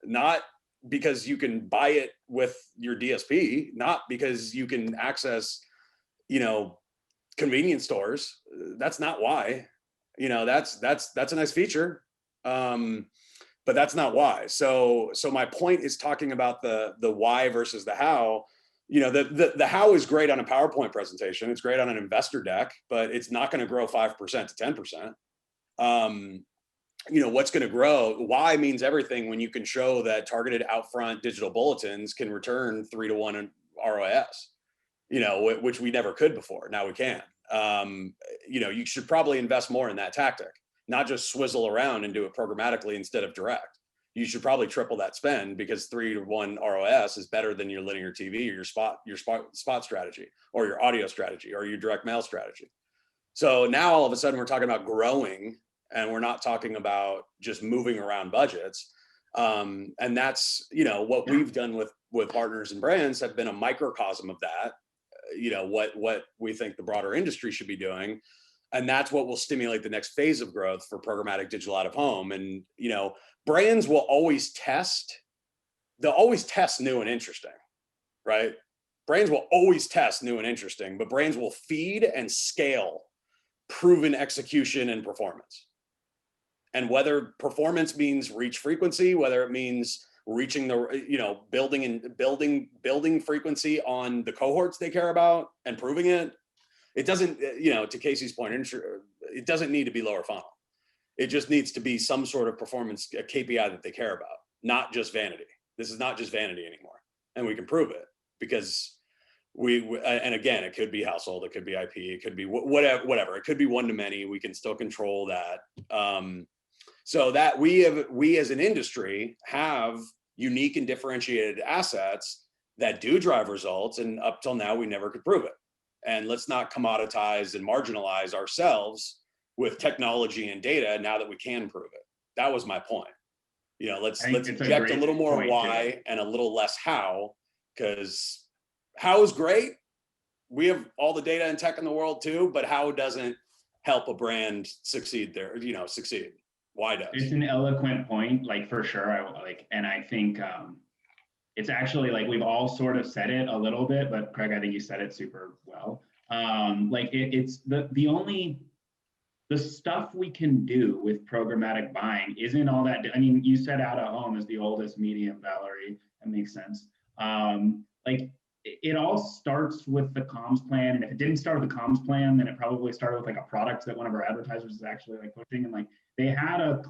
not because you can buy it with your DSP, not because you can access, convenience stores. That's not why. That's a nice feature, but that's not why. So my point is talking about the why versus the how. The how is great on a PowerPoint presentation. It's great on an investor deck, but it's not going to grow 5% to 10%. What's going to grow? Why means everything when you can show that targeted outfront digital bulletins can return 3-to-1 ROAS, which we never could before. Now we can. You should probably invest more in that tactic, not just swizzle around and do it programmatically instead of direct. You should probably triple that spend, because 3-to-1 ROAS is better than your linear TV or your spot strategy, or your audio strategy, or your direct mail strategy. So now all of a sudden we're talking about growing, and we're not talking about just moving around budgets. And that's, what we've done with partners and brands have been a microcosm of that. What we think the broader industry should be doing. And that's what will stimulate the next phase of growth for programmatic digital out of home. And, brands will always test. They'll always test new and interesting, right? Brands will always test new and interesting, but brands will feed and scale proven execution and performance. And whether performance means reach frequency, whether it means reaching the, building frequency on the cohorts they care about and proving it, it doesn't, to Casey's point, it doesn't need to be lower funnel. It just needs to be some sort of performance KPI that they care about, not just vanity. This is not just vanity anymore. And we can prove it, because and again, it could be household, it could be IP, it could be whatever. It could be one-to-many. We can still control that. So that we as an industry have unique and differentiated assets that do drive results. And up till now, we never could prove it. And let's not commoditize and marginalize ourselves with technology and data now that we can prove it. That was my point. Let's inject a little more why and a little less how, because how is great. We have all the data and tech in the world too, but how doesn't help a brand succeed there, succeed. Why does? It's an eloquent point, like, for sure. And I think it's actually, like, we've all sort of said it a little bit, but Craig, I think you said it super well. It's the stuff we can do with programmatic buying isn't all that. I mean, you said out of home is the oldest medium, Valerie. That makes sense. It all starts with the comms plan. And if it didn't start with the comms plan, then it probably started with like a product that one of our advertisers is actually like pushing. And like they had a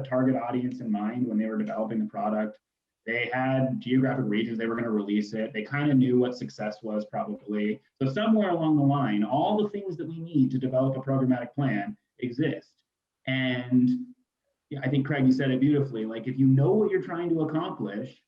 target audience in mind when they were developing the product. They had geographic regions they were going to release it. They kind of knew what success was probably. So somewhere along the line, all the things that we need to develop a programmatic plan exist. And yeah, I think Craig, you said it beautifully. Like, if you know what you're trying to accomplish,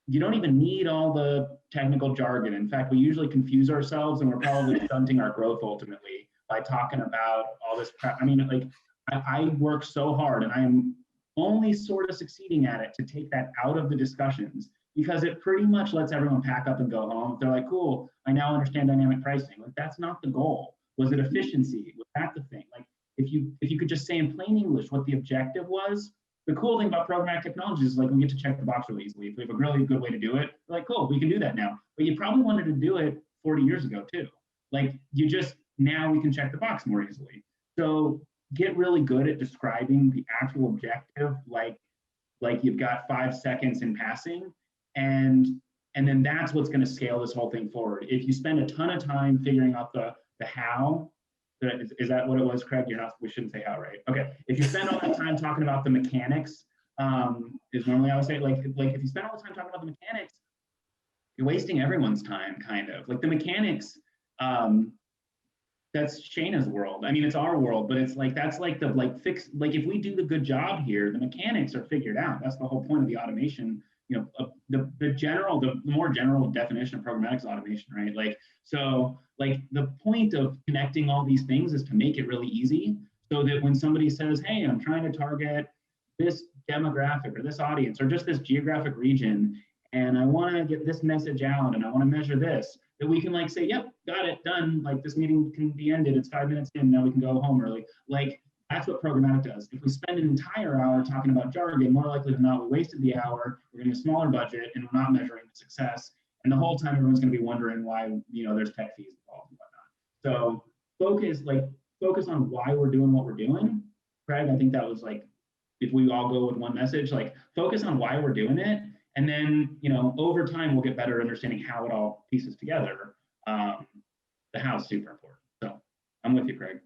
you don't even need all the technical jargon. In fact, we usually confuse ourselves, and we're probably stunting our growth ultimately by talking about all this crap. I mean, like, I work so hard, and I'm only sort of succeeding at it to take that out of the discussions, because it pretty much lets everyone pack up and go home. They're like, cool, I now understand dynamic pricing. Like, that's not the goal. Was it efficiency? Was that the thing? Like, if you could just say in plain English what the objective was. The cool thing about programmatic technologies is like we get to check the box really easily. If we have a really good way to do it, we're like, cool, we can do that now. But you probably wanted to do it 40 years ago too. Like, you just, now we can check the box more easily. So get really good at describing the actual objective, like you've got 5 seconds in passing, and then that's what's going to scale this whole thing forward. If you spend a ton of time figuring out the how, is that what it was, Craig? You're not, we shouldn't say how, right? Okay. If you spend all that time talking about the mechanics, is normally I would say, like if you spend all the time talking about the mechanics, you're wasting everyone's time, kind of. Like the mechanics, that's Shayna's world. I mean, it's our world, but it's like, that's like the fix, like if we do the good job here, the mechanics are figured out. That's the whole point of the automation. You know, the more general definition of programmatic is automation, right? Like, so like the point of connecting all these things is to make it really easy, so that when somebody says, hey, I'm trying to target this demographic or this audience or just this geographic region, and I want to get this message out and I want to measure this, that we can like say, yep, got it, done. Like, this meeting can be ended. It's 5 minutes in, now we can go home early. Like, that's what programmatic does. If we spend an entire hour talking about jargon, more likely than not, we wasted the hour, we're getting a smaller budget, and we're not measuring the success. And the whole time everyone's going to be wondering why, you know, there's tech fees involved and whatnot. So focus on why we're doing what we're doing. Craig, I think that was like, if we all go with one message, like focus on why we're doing it. And then, you know, over time, we'll get better at understanding how it all pieces together. The how is super important. So I'm with you, Craig.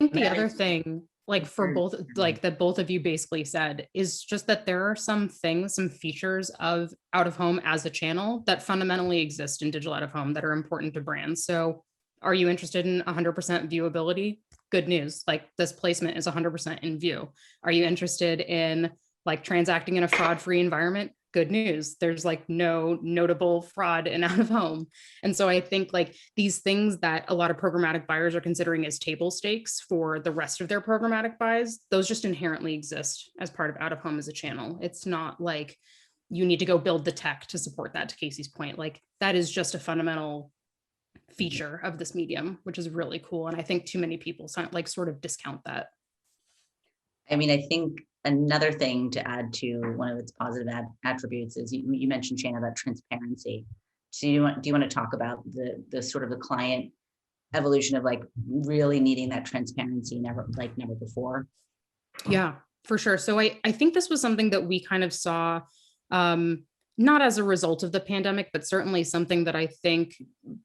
I think the other thing, like for both, like that both of you basically said, is just that there are some things, some features of out of home as a channel that fundamentally exist in digital out of home that are important to brands. So are you interested in 100% viewability? Good news, like this placement is 100% in view. Are you interested in like transacting in a fraud-free environment? Good news, there's like no notable fraud in out of home. And so I think like these things that a lot of programmatic buyers are considering as table stakes for the rest of their programmatic buys, those just inherently exist as part of out of home as a channel. It's not like you need to go build the tech to support that, to Casey's point. Like that is just a fundamental feature of this medium, which is really cool. And I think too many people like sort of discount that. I mean, I think another thing to add to one of its positive attributes is you mentioned, Shayna, about transparency. So do you want to talk about the sort of the client evolution of like really needing that transparency never before? Yeah, for sure. So I think this was something that we kind of saw, not as a result of the pandemic, but certainly something that I think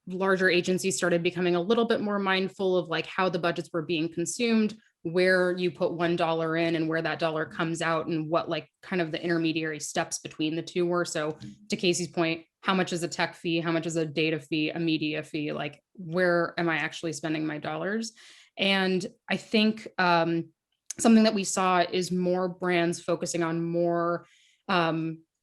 larger agencies started becoming a little bit more mindful of, like how the budgets were being consumed, where you put $1 in and where that dollar comes out, and what like kind of the intermediary steps between the two were. So to Casey's point, how much is a tech fee? How much is a data fee, a media fee? Like, where am I actually spending my dollars? And I think something that we saw is more brands focusing on more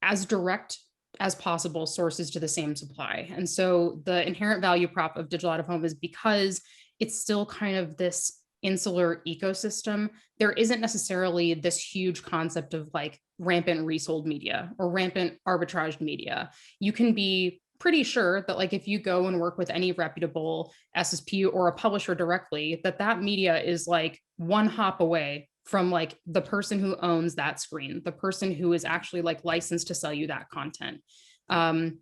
as direct as possible sources to the same supply. And so the inherent value prop of digital out of home is because it's still kind of this insular ecosystem. There isn't necessarily this huge concept of like rampant resold media or rampant arbitraged media. You can be pretty sure that like if you go and work with any reputable SSP or a publisher directly, that media is like one hop away from like the person who owns that screen, the person who is actually like licensed to sell you that content. And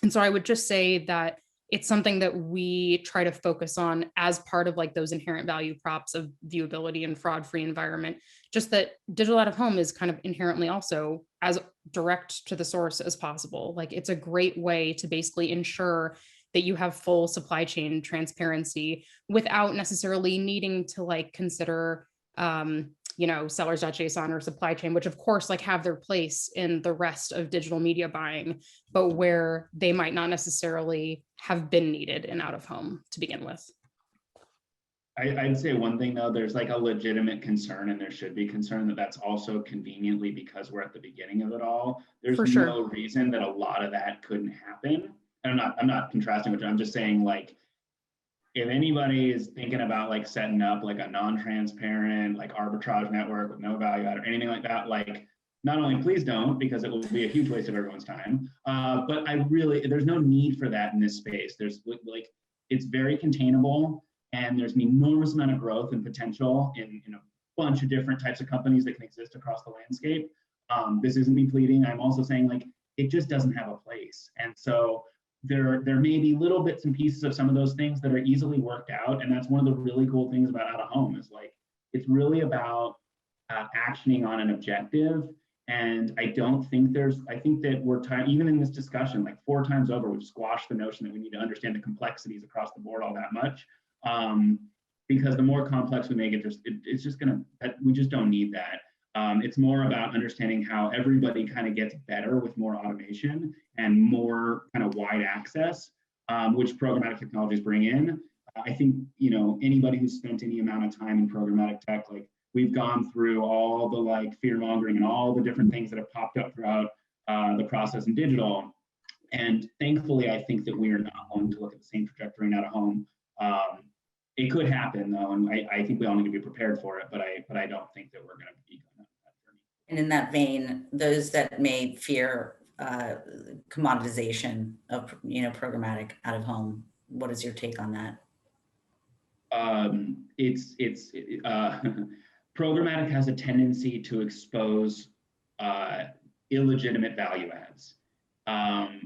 so I would just say that it's something that we try to focus on as part of like those inherent value props of viewability and fraud-free environment, just that digital out of home is kind of inherently also as direct to the source as possible. Like it's a great way to basically ensure that you have full supply chain transparency without necessarily needing to like consider sellers.json or supply chain, which of course like have their place in the rest of digital media buying, but where they might not necessarily have been needed in out of home to begin with. I'd say one thing though, there's like a legitimate concern, and there should be concern that that's also conveniently because we're at the beginning of it all. There's no reason that a lot of that couldn't happen. And I'm not contrasting with you. I'm just saying like, if anybody is thinking about like setting up like a non-transparent like arbitrage network with no value add or anything like that, like not only please don't, because it will be a huge waste of everyone's time, but there's no need for that in this space. There's like, it's very containable, and there's an enormous amount of growth and potential in a bunch of different types of companies that can exist across the landscape. This isn't me pleading. I'm also saying like, it just doesn't have a place. And so there may be little bits and pieces of some of those things that are easily worked out. And that's one of the really cool things about out of home is like, it's really about actioning on an objective. And I think that we're even in this discussion, like 4 times over, we've squashed the notion that we need to understand the complexities across the board all that much. Because the more complex we make it, it's just we just don't need that. It's more about understanding how everybody kind of gets better with more automation and more kind of wide access, which programmatic technologies bring in. I think, anybody who's spent any amount of time in programmatic tech, like we've gone through all the like fear mongering and all the different things that have popped up throughout the process in digital. And thankfully, I think that we are not going to look at the same trajectory out of home. It could happen though, and I think we all need to be prepared for it, but I don't think that we're going to be going on that journey. And in that vein, those that may fear commoditization of programmatic out of home, what is your take on that? Programmatic has a tendency to expose illegitimate value adds.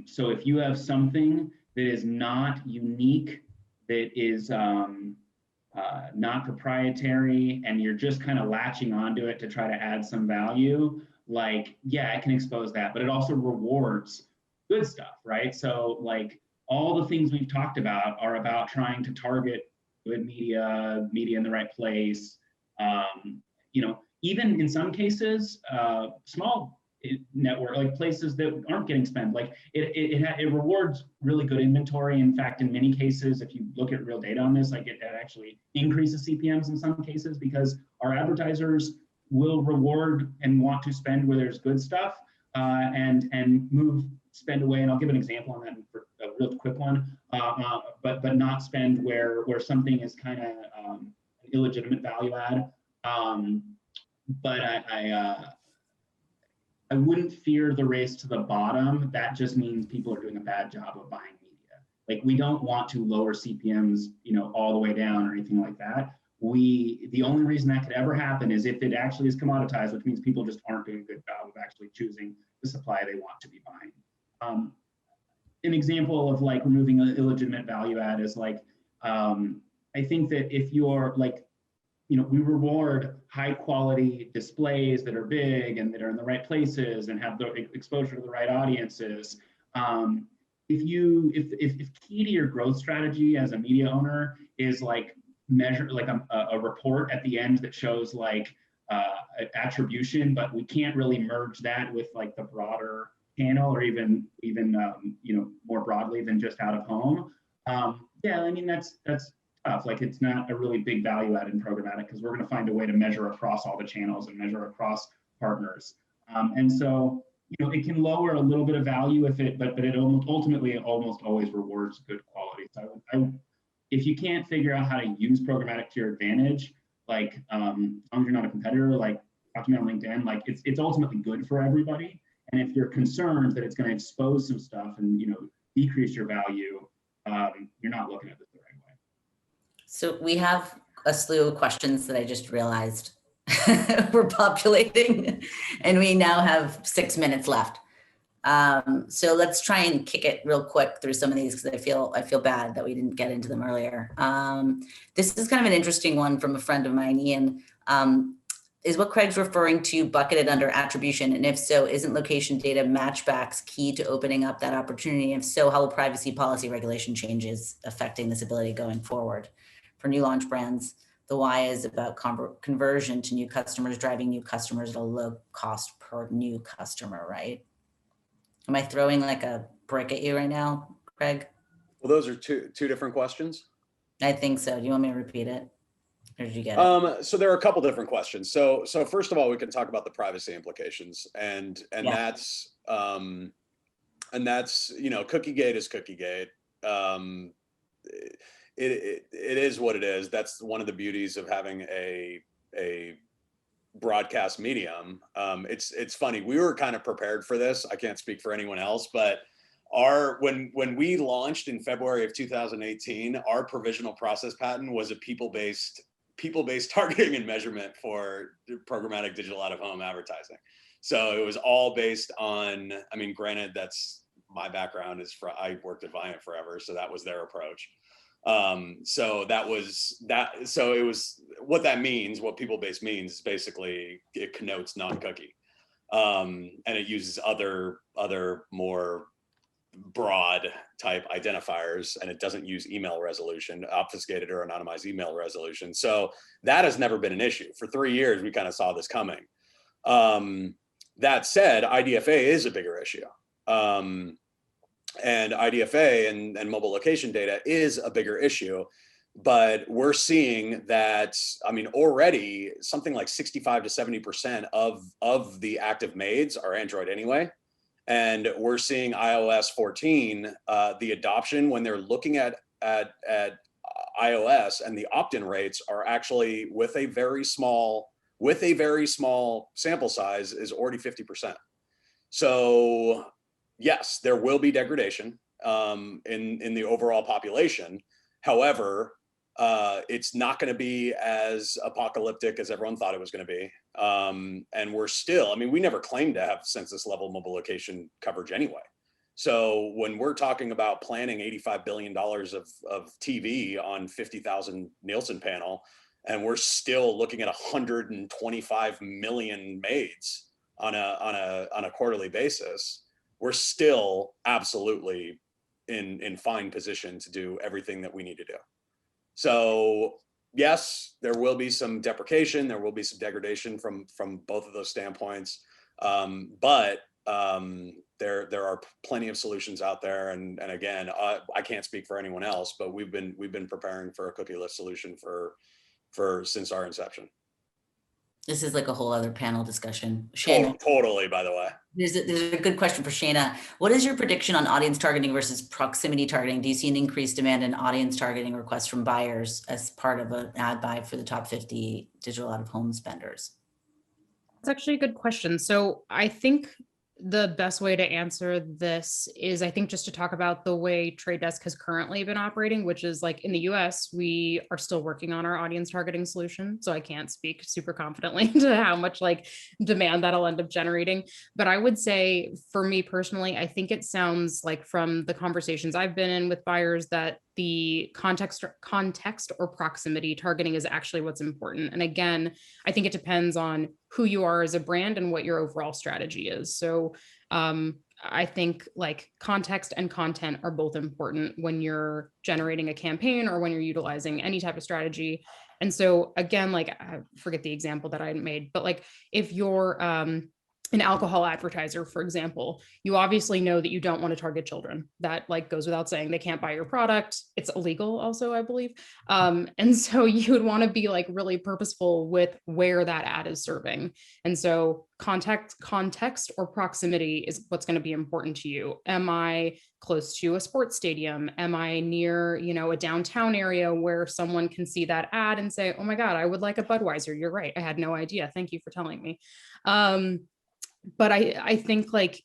So if you have something that is not unique, that is not proprietary, and you're just kind of latching onto it to try to add some value, like, yeah, it can expose that, but it also rewards good stuff, right? So like all the things we've talked about are about trying to target good media in the right place. Even in some cases, small network, like places that aren't getting spent, like it rewards really good inventory. In fact, in many cases, if you look at real data on this, like it actually increases CPMs in some cases, because our advertisers will reward and want to spend where there's good stuff, and move spend away. And I'll give an example on that for a real quick one, but not spend where something is kind of an illegitimate value add. But I wouldn't fear the race to the bottom. That just means people are doing a bad job of buying media. Like, we don't want to lower CPMs, all the way down or anything like that. The only reason that could ever happen is if it actually is commoditized, which means people just aren't doing a good job of actually choosing the supply they want to be buying. An example of like removing an illegitimate value add is like, I think that if you're like, we reward high quality displays that are big and that are in the right places and have the exposure to the right audiences. If key to your growth strategy as a media owner is like measure like a report at the end that shows like attribution, but we can't really merge that with like the broader channel or even more broadly than just out of home. Yeah, I mean that's tough. Like, it's not a really big value add in programmatic, because we're going to find a way to measure across all the channels and measure across partners. And so, it can lower a little bit of value but it ultimately almost always rewards good quality. So if you can't figure out how to use programmatic to your advantage, like, as long as you're not a competitor, like, talk to me on LinkedIn, like it's ultimately good for everybody. And if you're concerned that it's going to expose some stuff and, decrease your value, you're not looking at this the right way. So we have a slew of questions that I just realized we're populating, and we now have 6 minutes left. So let's try and kick it real quick through some of these, because I feel bad that we didn't get into them earlier. This is kind of an interesting one from a friend of mine, Ian. Is what Craig's referring to bucketed under attribution? And if so, isn't location data matchbacks key to opening up that opportunity? If so, how will privacy policy regulation changes affecting this ability going forward? For new launch brands, the why is about conversion to new customers, driving new customers at a low cost per new customer, right? Am I throwing like a brick at you right now, Craig? Well, those are two different questions. I think so. Do you want me to repeat it? Or did you get it? So there are a couple different questions. So first of all, we can talk about the privacy implications, and Yeah. that's Cookiegate is Cookiegate. it is what it is. That's one of the beauties of having a broadcast medium. It's funny. We were kind of prepared for this. I can't speak for anyone else, but when we launched in February of 2018, our provisional process patent was a people-based targeting and measurement for programmatic digital out-of-home advertising. So it was all based on, I mean, granted, that's my background I worked at Viant forever, so that was their approach. So it was, what that means, what people-based means is basically it connotes non-cookie. And it uses other more broad type identifiers, and it doesn't use email resolution, obfuscated or anonymized email resolution. So that has never been an issue. For 3 years, we kind of saw this coming. That said, IDFA is a bigger issue. And IDFA and mobile location data is a bigger issue, but we're seeing that, I mean, already something like 65 to 70% of the active MAIDs are Android anyway. And we're seeing iOS 14, the adoption when they're looking at iOS, and the opt-in rates are actually with a very small sample size is already 50%. So yes, there will be degradation in the overall population. However, it's not going to be as apocalyptic as everyone thought it was going to be. And we're still, I mean, we never claimed to have census level mobile location coverage anyway. So when we're talking about planning $85 billion of TV on 50,000 Nielsen panel, and we're still looking at 125 million MAIDs on a quarterly basis, we're still absolutely in fine position to do everything that we need to do. So yes, there will be some deprecation, there will be some degradation from both of those standpoints, but there are plenty of solutions out there. And again, I can't speak for anyone else, but we've been preparing for a cookieless solution since our inception. This is like a whole other panel discussion. Shayna, totally, by the way. There's a good question for Shayna. What is your prediction on audience targeting versus proximity targeting? Do you see an increased demand in audience targeting requests from buyers as part of an ad buy for the top 50 digital out-of-home spenders? That's actually a good question. So I think the best way to answer this is, I think, just to talk about the way Trade Desk has currently been operating, which is like in the US, we are still working on our audience targeting solution. So I can't speak super confidently to how much like demand that'll end up generating. But I would say for me personally, I think it sounds like from the conversations I've been in with buyers that the context or proximity targeting is actually what's important. And again, I think it depends on who you are as a brand and what your overall strategy is. So I think like context and content are both important when you're generating a campaign or when you're utilizing any type of strategy. And so again, like I forget the example that I made, but like if you're an alcohol advertiser, for example, you obviously know that you don't want to target children. That like goes without saying. They can't buy your product. It's illegal also, I believe. And so you would want to be like really purposeful with where that ad is serving. And so context or proximity is what's going to be important to you. Am I close to a sports stadium? Am I near, a downtown area where someone can see that ad and say, oh my God, I would like a Budweiser. You're right. I had no idea. Thank you for telling me. But I think like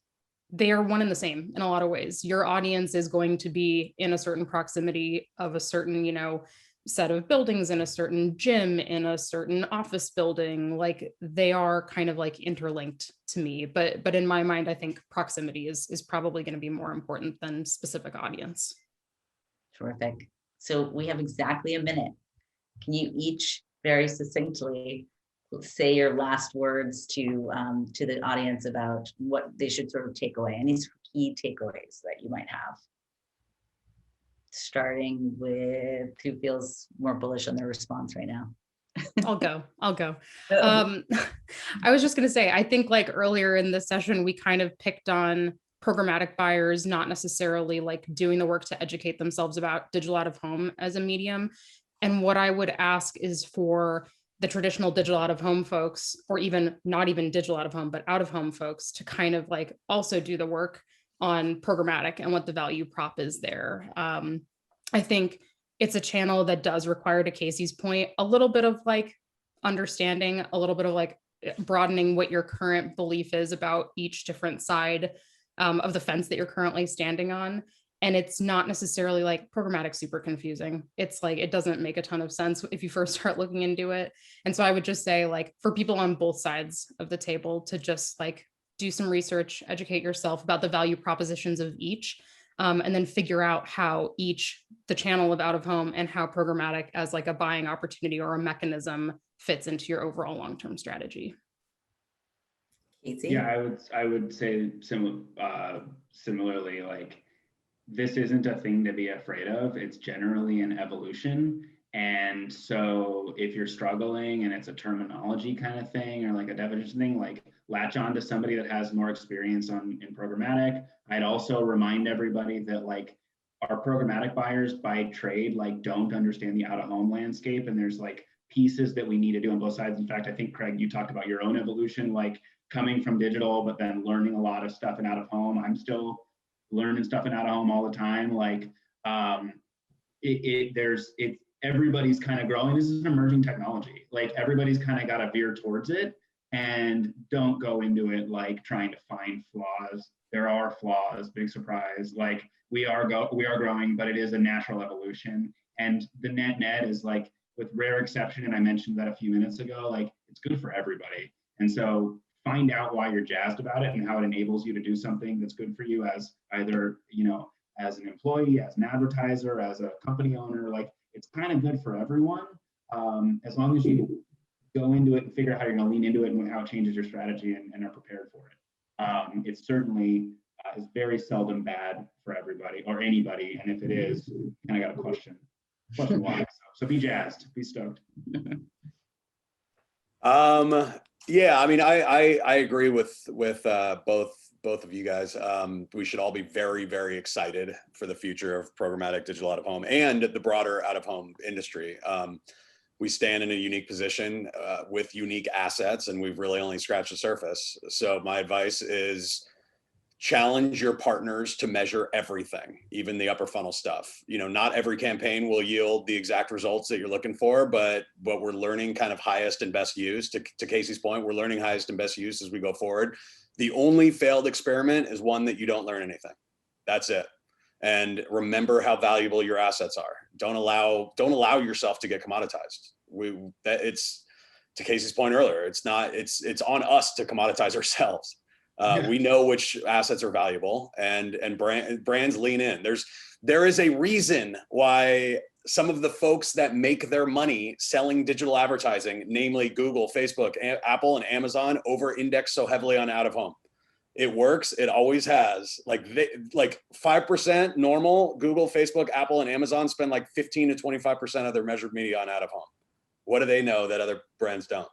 they are one and the same in a lot of ways. Your audience is going to be in a certain proximity of a certain, set of buildings, in a certain gym, in a certain office building. Like they are kind of like interlinked to me. But in my mind, I think proximity is probably going to be more important than specific audience. Terrific. So we have exactly a minute. Can you each very succinctly say your last words to the audience about what they should sort of take away, any key takeaways that you might have? Starting with who feels more bullish on their response right now. I'll go. I was just going to say, I think like earlier in this session, we kind of picked on programmatic buyers, not necessarily like doing the work to educate themselves about digital out of home as a medium. And what I would ask is for the traditional digital out of home folks, or even not even digital out of home, but out of home folks, to kind of like also do the work on programmatic and what the value prop is there. I think it's a channel that does require, to Casey's point, a little bit of like understanding, a little bit of like broadening what your current belief is about each different side of the fence that you're currently standing on. And it's not necessarily like programmatic super confusing. It's like, it doesn't make a ton of sense if you first start looking into it. And so I would just say, like, for people on both sides of the table to just like do some research, educate yourself about the value propositions of each, and then figure out how the channel of out of home and how programmatic as like a buying opportunity or a mechanism fits into your overall long-term strategy. Casey? Yeah, I would say similarly, like, this isn't a thing to be afraid of. It's generally an evolution. And so if you're struggling and it's a terminology kind of thing or like a definition thing, like latch on to somebody that has more experience in programmatic. I'd also remind everybody that like our programmatic buyers by trade, like don't understand the out of home landscape. And there's like pieces that we need to do on both sides. In fact, I think Craig, you talked about your own evolution, like coming from digital, but then learning a lot of stuff in out of home. I'm still learning stuff in out of home all the time. Like everybody's kind of growing. This is an emerging technology. Like everybody's kind of got to veer towards it, and don't go into it like trying to find flaws. There are flaws, big surprise. Like we are growing, but it is a natural evolution. And the net is like, with rare exception, and I mentioned that a few minutes ago, like it's good for everybody. And so find out why you're jazzed about it and how it enables you to do something that's good for you as either, as an employee, as an advertiser, as a company owner. Like it's kind of good for everyone, as long as you go into it and figure out how you're going to lean into it and how it changes your strategy and are prepared for it. It certainly is very seldom bad for everybody or anybody. And if it is, you kind of got a question why. So be jazzed, be stoked. Yeah, I mean, I agree with both of you guys. We should all be very, very excited for the future of programmatic digital out of home and the broader out of home industry. We stand in a unique position with unique assets, and we've really only scratched the surface. So my advice is challenge your partners to measure everything, even the upper funnel stuff. Not every campaign will yield the exact results that you're looking for, but we're learning kind of highest and best use. To Casey's point, we're learning highest and best use as we go forward. The only failed experiment is one that you don't learn anything. That's it. And remember how valuable your assets are. Don't allow yourself to get commoditized. It's to Casey's point earlier, it's on us to commoditize ourselves. We know which assets are valuable, and brands lean in. There is a reason why some of the folks that make their money selling digital advertising, namely Google, Facebook, Apple, and Amazon, over-index so heavily on out of home. It works. It always has. Like 5% normal. Google, Facebook, Apple, and Amazon spend like 15 to 25% of their measured media on out of home. What do they know that other brands don't?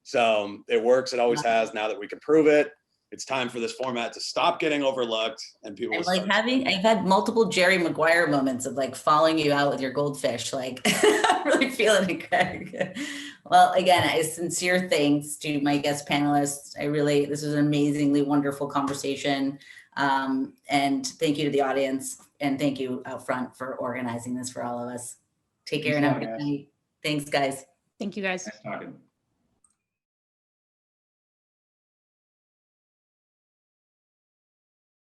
So it works. It always has. Now that we can prove it, it's time for this format to stop getting overlooked and people. I've had multiple Jerry Maguire moments of like following you out with your goldfish. Like I'm really feeling it, Craig. Well, again, a sincere thanks to my guest panelists. This was an amazingly wonderful conversation. And thank you to the audience, and thank you OUTFRONT for organizing this for all of us. Take care and have a good night. Thanks, guys. Thank you, guys. Nice talking.